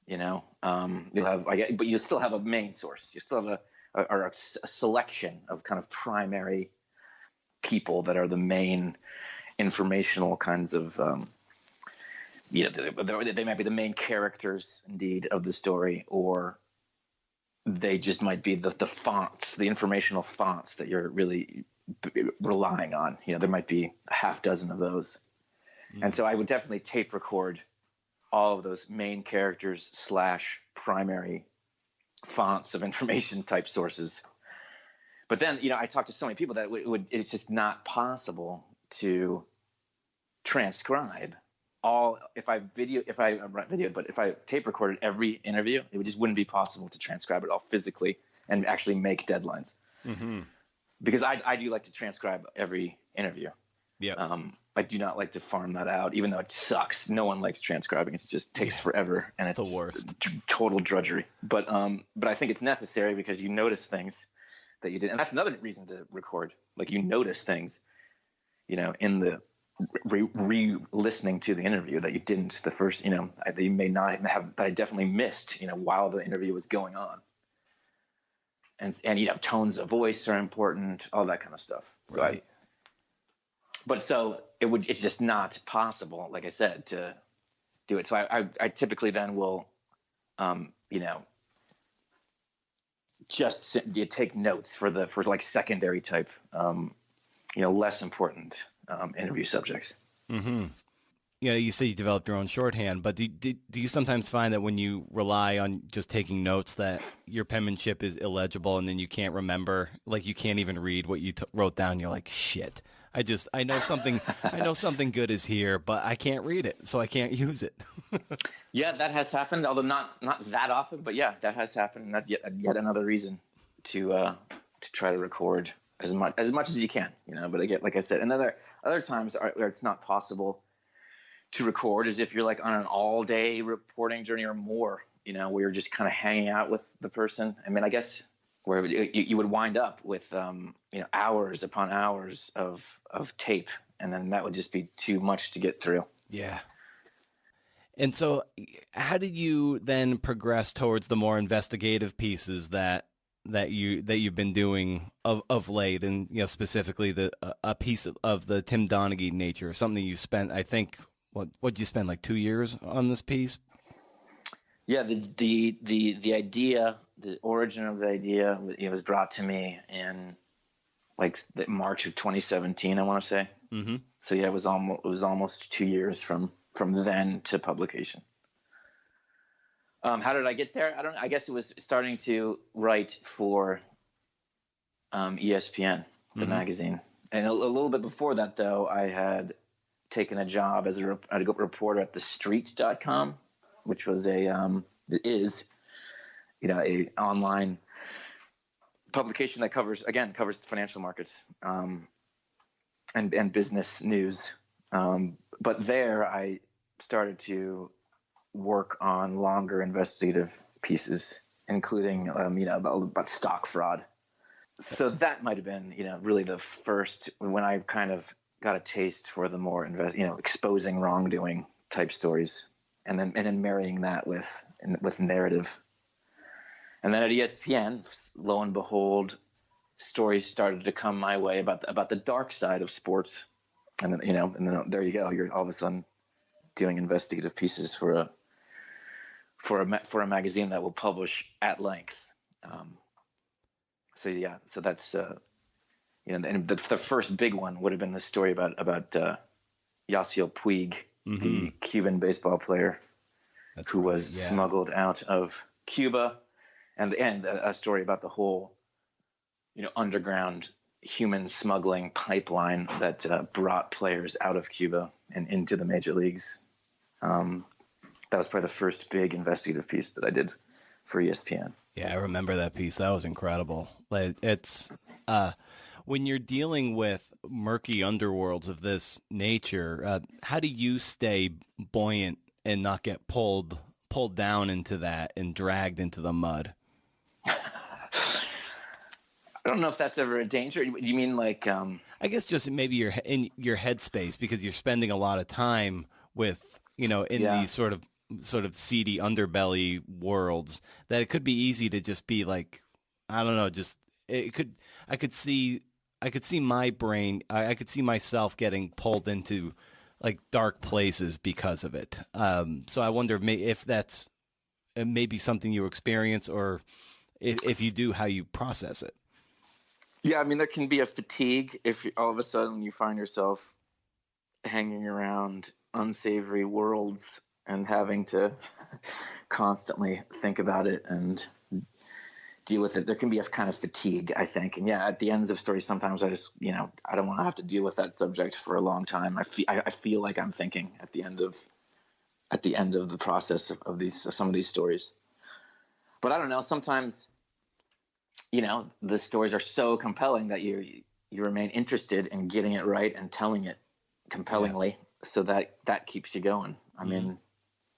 You'll have, but you still have a main source. You still have a selection of kind of primary people that are the main informational kinds of, they might be the main characters indeed of the story, or they just might be the fonts, the informational fonts that you're really relying on. There might be a half dozen of those. And so I would definitely tape record all of those main characters / primary fonts of information type sources. But then, I talked to so many people that it's just not possible to transcribe all. If I tape recorded every interview, it just wouldn't be possible to transcribe it all physically and actually make deadlines. Mm-hmm. Because I do like to transcribe every interview. Yeah. I do not like to farm that out, even though it sucks. No one likes transcribing. It just takes forever, and it's the worst. Total drudgery. But I think it's necessary because you notice things that you did, and that's another reason to record. Like, you notice things, in the re-listening to the interview that you didn't the first, that you may not have, that I definitely missed, while the interview was going on. And tones of voice are important, all that kind of stuff. So right. It's just not possible, like I said, to do it. So I typically then will, just take notes for like secondary type, less important interview subjects. Mm-hmm. You say you developed your own shorthand, but do you sometimes find that when you rely on just taking notes that your penmanship is illegible and then you can't remember, like you can't even read what you wrote down? You're like, shit. I know something good is here, but I can't read it, so I can't use it. Yeah, that has happened, although not that often, but yeah, that has happened. And that's yet another reason to try to record as much as you can, But again, like I said, and other times where it's not possible to record is if you're like on an all-day reporting journey or more, where you're just kind of hanging out with the person. I mean, I guess where you would wind up with hours upon hours of tape, and then that would just be too much to get through. Yeah. And so how did you then progress towards the more investigative pieces that you've been doing of late, and specifically a piece of the Tim Donaghy nature, something you spent, I think, what'd you spend, like 2 years on this piece? Yeah, the idea, the origin of the idea, was brought to me in like March of 2017, I want to say. Mm-hmm. So yeah, it was almost 2 years from then to publication. How did I get there? I guess it was starting to write for ESPN, the magazine, and a little bit before that, though, I had taken a job as a reporter at thestreet.com, which was a online publication that covers the financial markets and business news. But there I started to work on longer investigative pieces, including about stock fraud. So that might have been really the first, when I kind of got a taste for the more exposing wrongdoing type stories, and then marrying that with narrative. And then at ESPN, lo and behold, stories started to come my way about the dark side of sports, and then there you go. You're all of a sudden doing investigative pieces for a magazine that will publish at length. So that's and the first big one would have been the story about Yasiel Puig, the Cuban baseball player who was smuggled out of Cuba, and a story about the whole underground human smuggling pipeline that brought players out of Cuba and into the major leagues. That was probably the first big investigative piece that I did for ESPN. Yeah, I remember that piece. That was incredible. It's when you're dealing with murky underworlds of this nature, how do you stay buoyant and not get pulled down into that and dragged into the mud? I don't know if that's ever a danger. You mean like? I guess just maybe you're in your headspace because you're spending a lot of time with these sort of seedy underbelly worlds that it could be easy to just be like, I don't know, just I could see my brain, I could see myself getting pulled into like dark places because of it. So I wonder if that's maybe something you experience, or if you do, how you process it. Yeah, I mean, there can be a fatigue if all of a sudden you find yourself hanging around unsavory worlds and having to constantly think about it and deal with it. There can be a kind of fatigue, I think. And yeah, at the ends of stories, sometimes I just, I don't want to have to deal with that subject for a long time. I feel like I'm thinking at the end of the process of some of these stories. But I don't know, sometimes, the stories are so compelling that you remain interested in getting it right and telling it compellingly, so that keeps you going. I mean,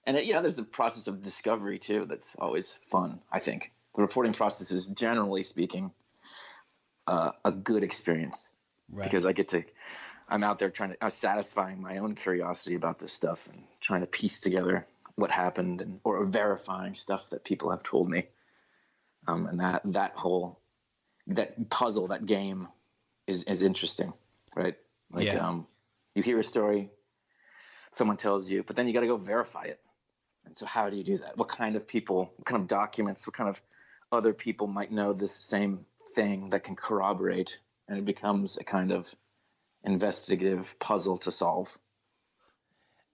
and there's a process of discovery too that's always fun. I think the reporting process is, generally speaking, a good experience, right? Because I'm out there satisfying my own curiosity about this stuff and trying to piece together what happened or verifying stuff that people have told me. And that puzzle, that game is interesting, right? Like, you hear a story, someone tells you, but then you got to go verify it. And so how do you do that? What kind of people, what kind of documents, what kind of other people might know this same thing that can corroborate, and it becomes a kind of investigative puzzle to solve.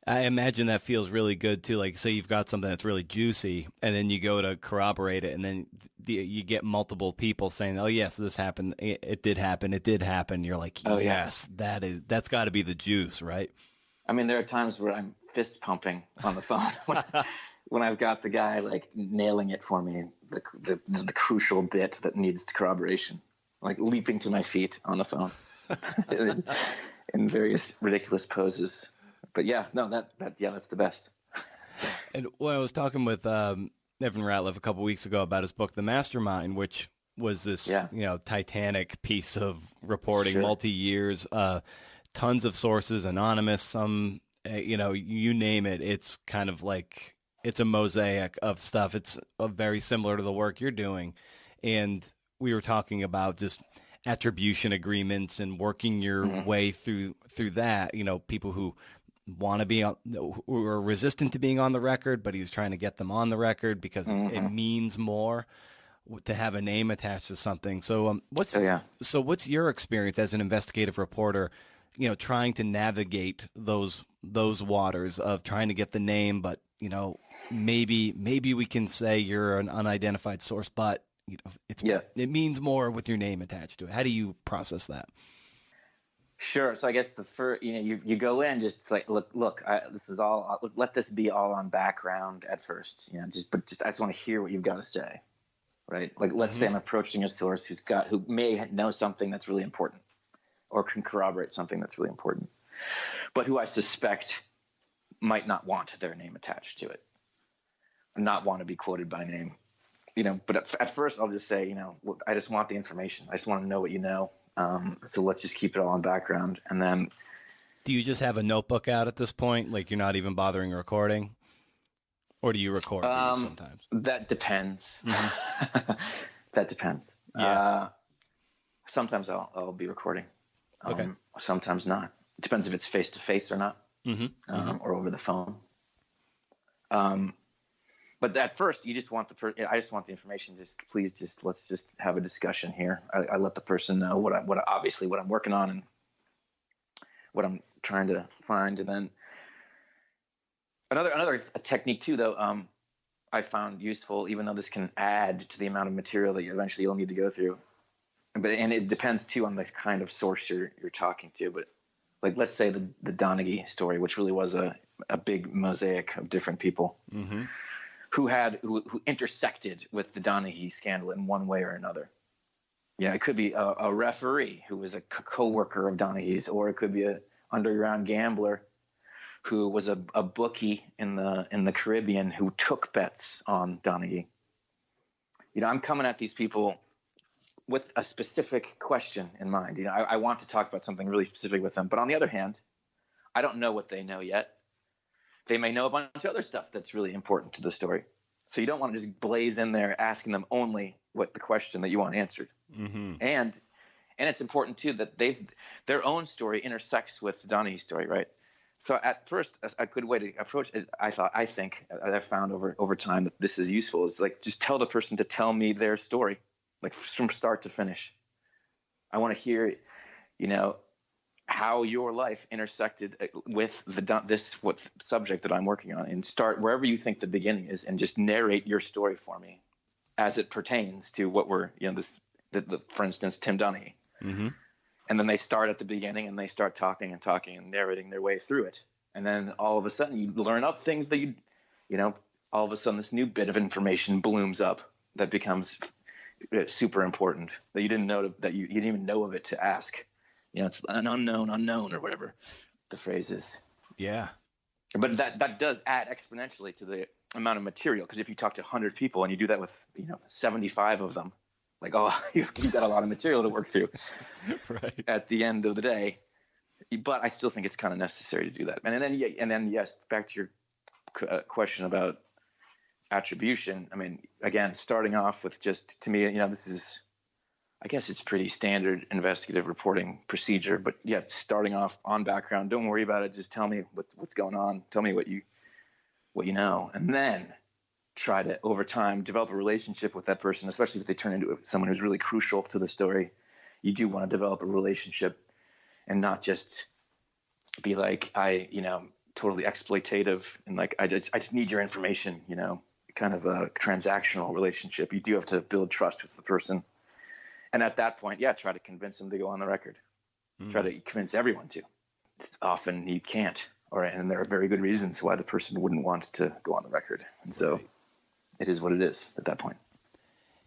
I imagine that feels really good too. Like, say you've got something that's really juicy, and then you go to corroborate it, and then you get multiple people saying, "Oh yes, this happened. It did happen. It did happen." You're like, "Oh yes, that's got to be the juice, right?" I mean, there are times where I'm fist pumping on the phone when I've got the guy like nailing it for me, the crucial bit that needs corroboration, like leaping to my feet on the phone in various ridiculous poses. But yeah, no, that's the best. And when I was talking with Evan Ratliff a couple weeks ago about his book, The Mastermind, which was this titanic piece of reporting, multi-years, tons of sources, anonymous, some, you name it. It's kind of like, it's a mosaic of stuff. It's very similar to the work you're doing. And we were talking about just attribution agreements and working your way through that, people who want to be who are resistant to being on the record, but he's trying to get them on the record because it means more to have a name attached to something. So what's your experience as an investigative reporter, trying to navigate those waters of trying to get the name, but maybe we can say you're an unidentified source, but it means more with your name attached to it. How do you process that? Sure. So I guess the first, you go in just like, look, this is all, let this be all on background at first, I just want to hear what you've got to say. Right. Like, let's say I'm approaching a source who may know something that's really important or can corroborate something that's really important, but who I suspect might not want their name attached to it, not want to be quoted by name, but at first I'll just say, look, I just want the information. I just want to know what you know. So let's just keep it all on background. And then, do you just have a notebook out at this point? Like, you're not even bothering recording, or do you record these sometimes? That depends. That depends. Sometimes I'll be recording. Okay. Sometimes not. It depends if it's face to face or not, or over the phone. But at first, you just want I just want the information. Let's just have a discussion here. I let the person know what I'm working on and what I'm trying to find. And then another technique too, though, I found useful, even though this can add to the amount of material that you'll need to go through, and it depends too on the kind of source you're talking to. But like, let's say the Donaghy story, which really was a big mosaic of different people who intersected with the Donaghy scandal in one way or another. Yeah, it could be a referee who was a co-worker of Donaghy's, or it could be a underground gambler who was a bookie in the Caribbean who took bets on Donaghy. I'm coming at these people with a specific question in mind. I want to talk about something really specific with them. But on the other hand, I don't know what they know yet. They may know a bunch of other stuff that's really important to the story. So you don't want to just blaze in there asking them only what the question that you want answered. Mm-hmm. And it's important too that their own story intersects with the Donaghy story, right? So at first, a good way to approach is I think I've found over time that this is useful, is like just tell the person to tell me their story, like from start to finish. I want to hear, how your life intersected with this subject that I'm working on, and start wherever you think the beginning is, and just narrate your story for me as it pertains to what we're, for instance, Tim Donaghy. Mm-hmm. And then they start at the beginning and they start talking and narrating their way through it. And then all of a sudden you learn up things that all of a sudden this new bit of information blooms up that becomes super important that you didn't know, that you didn't even know of it to ask. It's an unknown or whatever the phrase is. Yeah. But that does add exponentially to the amount of material, because if you talk to 100 people and you do that with 75 of them, like, you've got a lot of material to work through right at the end of the day. But I still think it's kind of necessary to do that. And then yes, back to your question about attribution. I mean, again, starting off with just, to me, this is, I guess it's pretty standard investigative reporting procedure. But yeah, starting off on background, don't worry about it. Just tell me what's going on. Tell me what you know, and then try to, over time, develop a relationship with that person, especially if they turn into someone who's really crucial to the story. You do want to develop a relationship and not just be like, totally exploitative and like, I just need your information, kind of a transactional relationship. You do have to build trust with the person. And at that point, try to convince them to go on the record. Try to convince everyone to. Often you can't, and there are very good reasons why the person wouldn't want to go on the record. And so it is what it is at that point.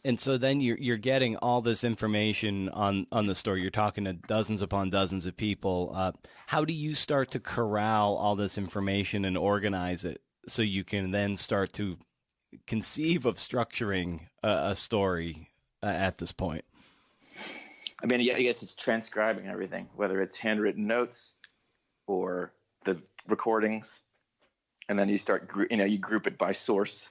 And so then you're getting all this information on the story. You're talking to dozens upon dozens of people. How do you start to corral all this information and organize it so you can then start to conceive of structuring a story at this point? I mean, I guess it's transcribing everything, whether it's handwritten notes or the recordings, and then you start, you group it by source.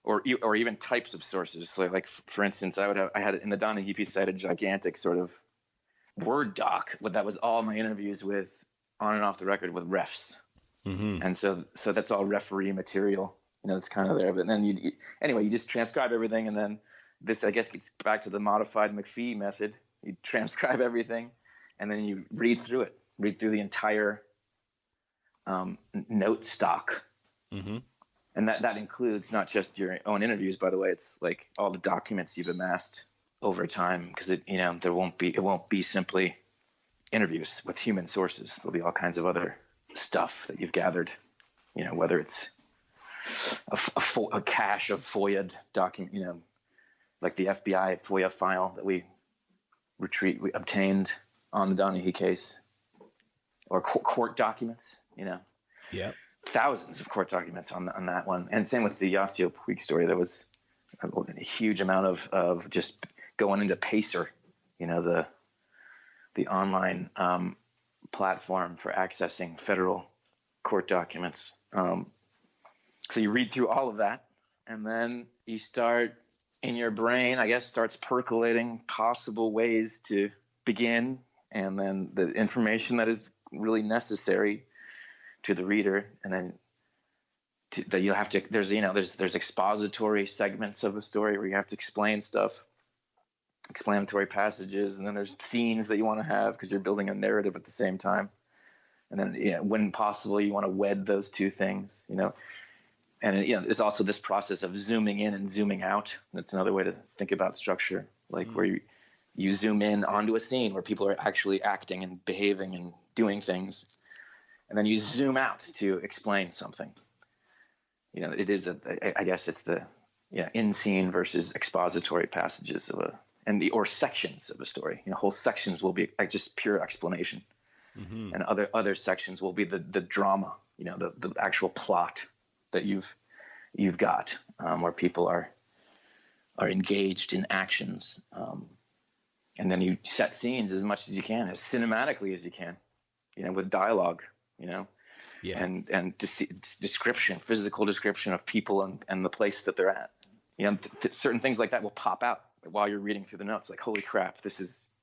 Or even types of sources. So like for instance, I had in the Donaghy piece, I had a gigantic sort of Word doc that was all my interviews with on and off the record with refs. Mm-hmm. And so that's all referee material. It's kind of there. But then you just transcribe everything, and then this, I guess, gets back to the modified McPhee method. You transcribe everything, and then you read through the entire note stock. Mm-hmm. And that includes not just your own interviews, by the way. It's like all the documents you've amassed over time, because it won't be simply interviews with human sources. There'll be all kinds of other stuff that you've gathered. Whether it's a cache of FOIA document, like the FBI FOIA file that we obtained on the Donaghy case, or court documents. Yeah. Thousands of court documents on that one. And same with the Yasiel Puig story. There was a huge amount of just going into Pacer, the online platform for accessing federal court documents. So you read through all of that, and then you start, in your brain, I guess, starts percolating possible ways to begin, and then the information that is really necessary to the reader, and then that you'll have to, there's expository segments of a story where you have to explain stuff, explanatory passages, and then there's scenes that you want to have because you're building a narrative at the same time. And then, when possible, you want to wed those two things, and there's also this process of zooming in and zooming out. That's another way to think about structure, like where You zoom in onto a scene where people are actually acting and behaving and doing things, and then you zoom out to explain something. It is I guess it's the in scene versus expository passages or sections of a story. Whole sections will be just pure explanation, and other sections will be the drama. The actual plot that you've got, where people are engaged in actions. And then you set scenes as much as you can, as cinematically as you can, with dialogue, and description, physical description of people and the place that they're at. Certain things like that will pop out while you're reading through the notes. Like, holy crap,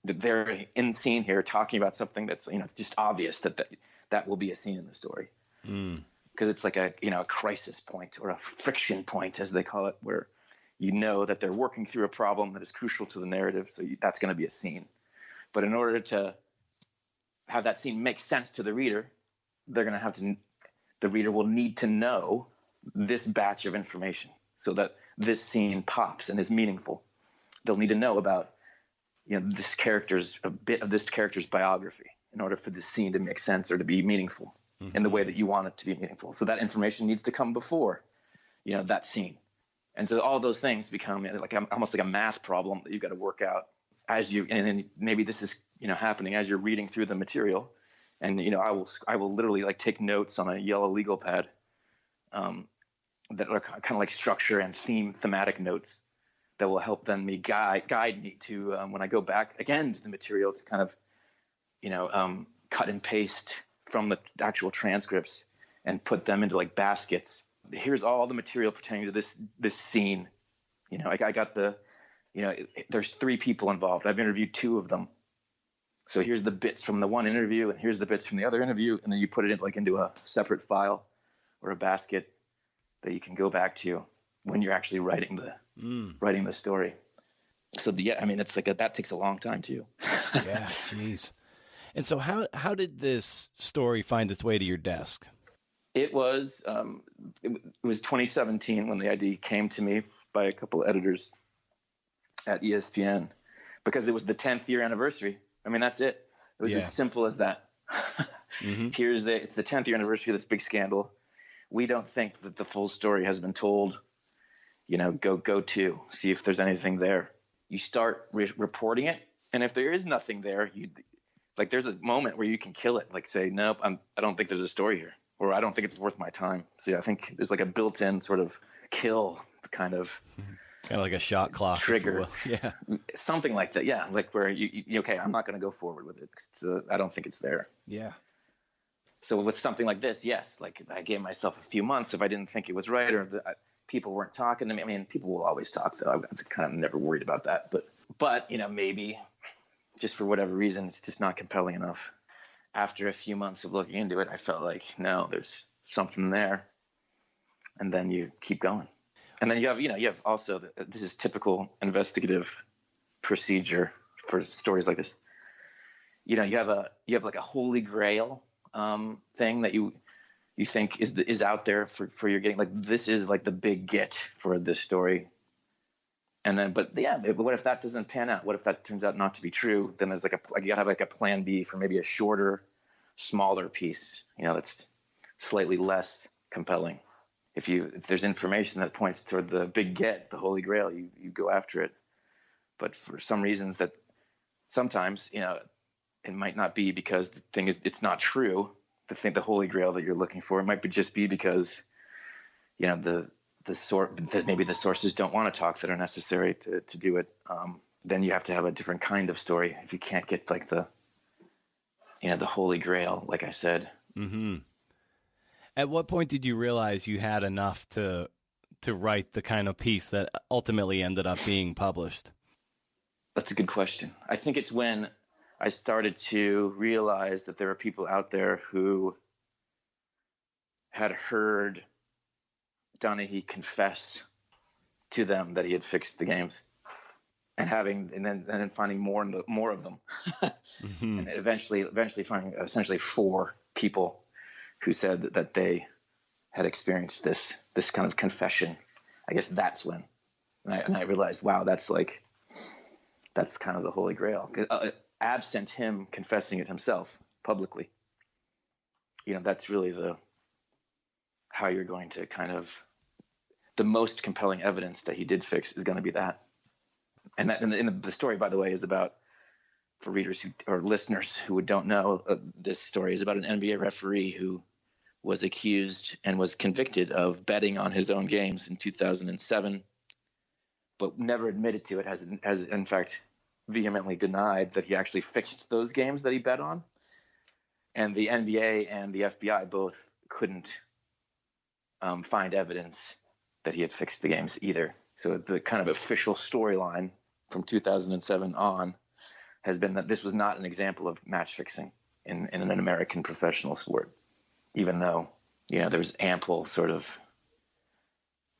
they're in scene here talking about something that's, it's just obvious that will be a scene in the story. Because it's like a crisis point or a friction point, as they call it, where that they're working through a problem that is crucial to the narrative, so that's going to be a scene. But in order to have that scene make sense to the reader, the reader will need to know this batch of information so that this scene pops and is meaningful. They'll need to know about a bit of this character's biography in order for this scene to make sense or to be meaningful in the way that you want it to be meaningful. So that information needs to come before that scene. And so all those things become almost like a math problem that you've got to work out and maybe this is, happening as you're reading through the material. And, I will literally take notes on a yellow legal pad, that are kind of like structure and thematic notes that will help me guide me to, when I go back again to the material, to kind of, cut and paste from the actual transcripts and put them into baskets. Here's all the material pertaining to this scene. I got there's 3 people involved. I've interviewed 2 of them. So here's the bits from the one interview, and here's the bits from the other interview, and then you put it into a separate file or a basket that you can go back to when you're actually writing the story. So it's that takes a long time too. Yeah, jeez. And so how did this story find its way to your desk? It was 2017 when the idea came to me by a couple of editors at ESPN, because it was the 10th year anniversary. That's it. It was as simple as that. It's the 10th year anniversary of this big scandal. We don't think that the full story has been told. Go to see if there's anything there. You start reporting it, and if there is nothing there, there's a moment where you can kill it. Say, nope, I don't think there's a story here. Or I don't think it's worth my time. So I think there's a built-in sort of kill kind of like a shot clock trigger. Yeah. Something like that. Yeah. Where you okay, I'm not going to go forward with it because I don't think it's there. Yeah. So with something like this, yes, I gave myself a few months if I didn't think it was right or people weren't talking to me. People will always talk, so I'm kind of never worried about that. But maybe just for whatever reason, it's just not compelling enough. After a few months of looking into it, I felt no, there's something there. And then you keep going. And then you have also, this is typical investigative procedure for stories like this. You have a holy grail thing that you think is out there for your getting. This is the big get for this story. And then, but what if that doesn't pan out? What if that turns out not to be true? Then there's you gotta have a plan B for maybe a shorter, smaller piece, that's slightly less compelling. If there's information that points toward the big get, the holy grail, you go after it. But for some reasons that sometimes, it might not be because the thing is, it's not true. The holy grail that you're looking for, it might just be because, maybe the sources don't want to talk that are necessary to do it. Then you have to have a different kind of story if you can't get the holy grail, like I said. Mm-hmm. At what point did you realize you had enough to write the kind of piece that ultimately ended up being published? That's a good question. I think it's when I started to realize that there are people out there who had heard Donaghy confess to them that he had fixed the games, and then finding more of them, mm-hmm. and eventually finding essentially 4 people who said that they had experienced this kind of confession. I guess that's when, and I realized, wow, that's That's kind of the holy grail. Absent him confessing it himself publicly, that's really how you're going to kind of, the most compelling evidence that he did fix is going to be that. And that, the story, by the way, is about, for readers or listeners who don't know, this story is about an NBA referee who was accused and was convicted of betting on his own games in 2007, but never admitted to it, has in fact vehemently denied that he actually fixed those games that he bet on. And the NBA and the FBI both couldn't find evidence that he had fixed the games either. So the kind of official storyline from 2007 on has been that this was not an example of match fixing in an American professional sport, even though, there was ample sort of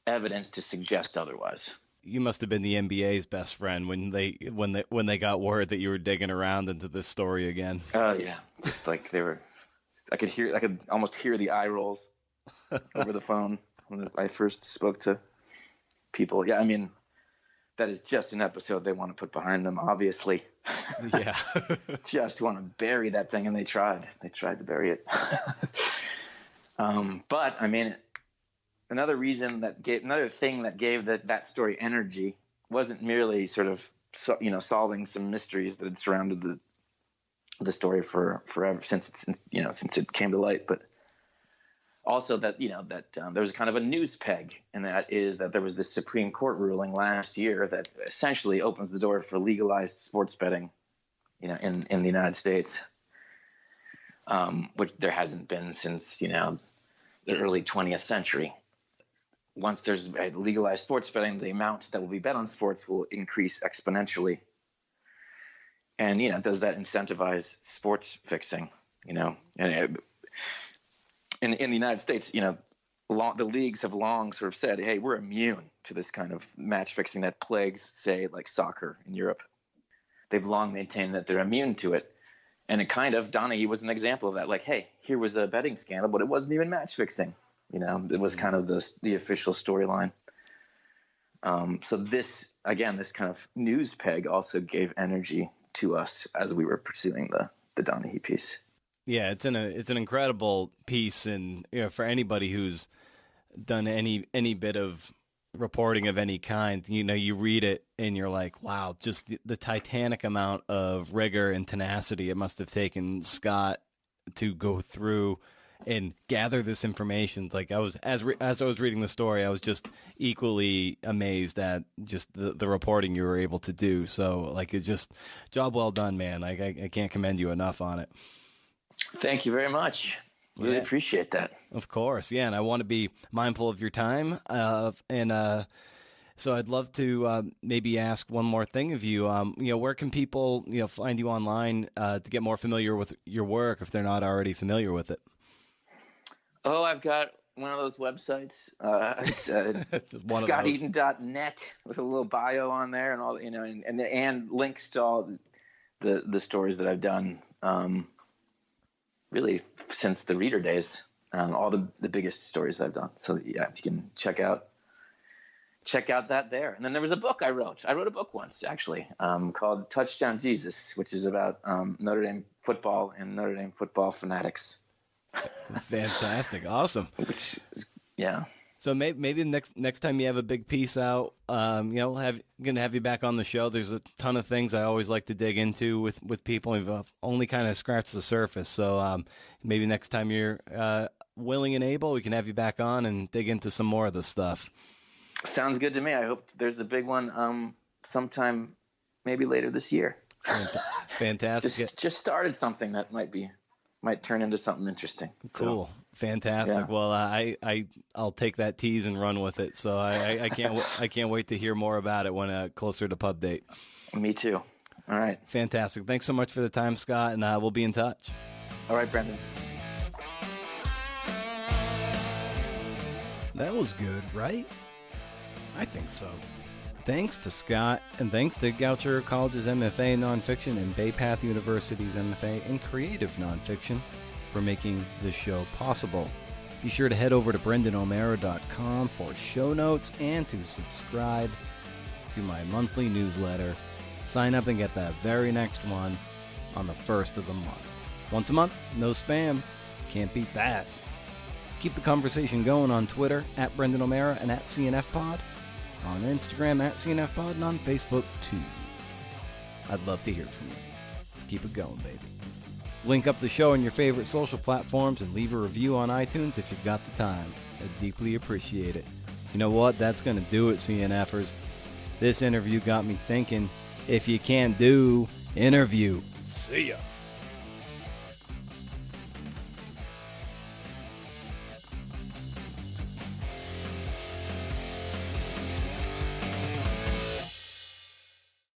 evidence to suggest otherwise. You must have been the NBA's best friend when they got word that you were digging around into this story again. Oh yeah, just like I could almost hear the eye rolls over the phone when I first spoke to people. Yeah, I mean, that is just an episode they want to put behind them, obviously. Yeah. Just want to bury that thing, and they tried to bury it. But I mean, another thing that gave that story energy wasn't merely sort of, solving some mysteries that had surrounded the story for forever since it came to light, but also that there was kind of a news peg, and that is that there was this Supreme Court ruling last year that essentially opens the door for legalized sports betting, in the United States, which there hasn't been since the early 20th century. Once there's legalized sports betting, the amount that will be bet on sports will increase exponentially. And does that incentivize sports fixing? And in the United States, the leagues have long sort of said, hey, we're immune to this kind of match fixing that plagues, say, like soccer in Europe. They've long maintained that they're immune to it. And it kind of, Donaghy was an example of that. Like, hey, here was a betting scandal, but it wasn't even match fixing. It was kind of the official storyline. So this kind of news peg also gave energy to us as we were pursuing the Donaghy piece. Yeah, it's an incredible piece, and for anybody who's done any bit of reporting of any kind, you read it and you're like, wow, just the titanic amount of rigor and tenacity it must have taken Scott to go through and gather this information. Like as I was reading the story, I was just equally amazed at just the reporting you were able to do. So like, it's just job well done, man. Like I can't commend you enough on it. Thank you very much. Really appreciate that. Of course. Yeah. And I want to be mindful of your time. So I'd love to maybe ask one more thing of you. Where can people, find you online to get more familiar with your work if they're not already familiar with it? Oh, I've got one of those websites. It's scotteaton.net with a little bio on there and all, and links to all the stories that I've done, really since the Reader days, all the biggest stories I've done. So yeah, if you can check out that there. And then there was a book I wrote. I wrote a book once, actually, called Touchdown Jesus, which is about Notre Dame football and Notre Dame football fanatics. Fantastic. Awesome. Which is, yeah. So maybe next time you have a big piece out, gonna have you back on the show. There's a ton of things I always like to dig into with people. We've only kind of scratched the surface. So maybe next time you're willing and able, we can have you back on and dig into some more of this stuff. Sounds good to me. I hope there's a big one sometime maybe later this year. Fantastic. Just started something that might turn into something interesting. Cool. So, fantastic. Yeah. Well, I'll take that tease and run with it. So I can't wait to hear more about it when closer to pub date. Me too. All right. Fantastic. Thanks so much for the time, Scott, and we'll be in touch. All right, Brendan. That was good, right? I think so. Thanks to Scott, and thanks to Goucher College's MFA in Nonfiction and Bay Path University's MFA in Creative Nonfiction for making this show possible. Be sure to head over to BrendanO'Mara.com for show notes and to subscribe to my monthly newsletter, Sign up and get that very next one on the 1st of the month. Once a month, no spam. Can't beat that. Keep the conversation going on Twitter, at Brendan O'Mara and at CNFPod. On Instagram, at CNFPod, and on Facebook, too. I'd love to hear from you. Let's keep it going, baby. Link up the show on your favorite social platforms and leave a review on iTunes if you've got the time. I'd deeply appreciate it. You know what? That's going to do it, CNFers. This interview got me thinking. If you can do, interview. See ya.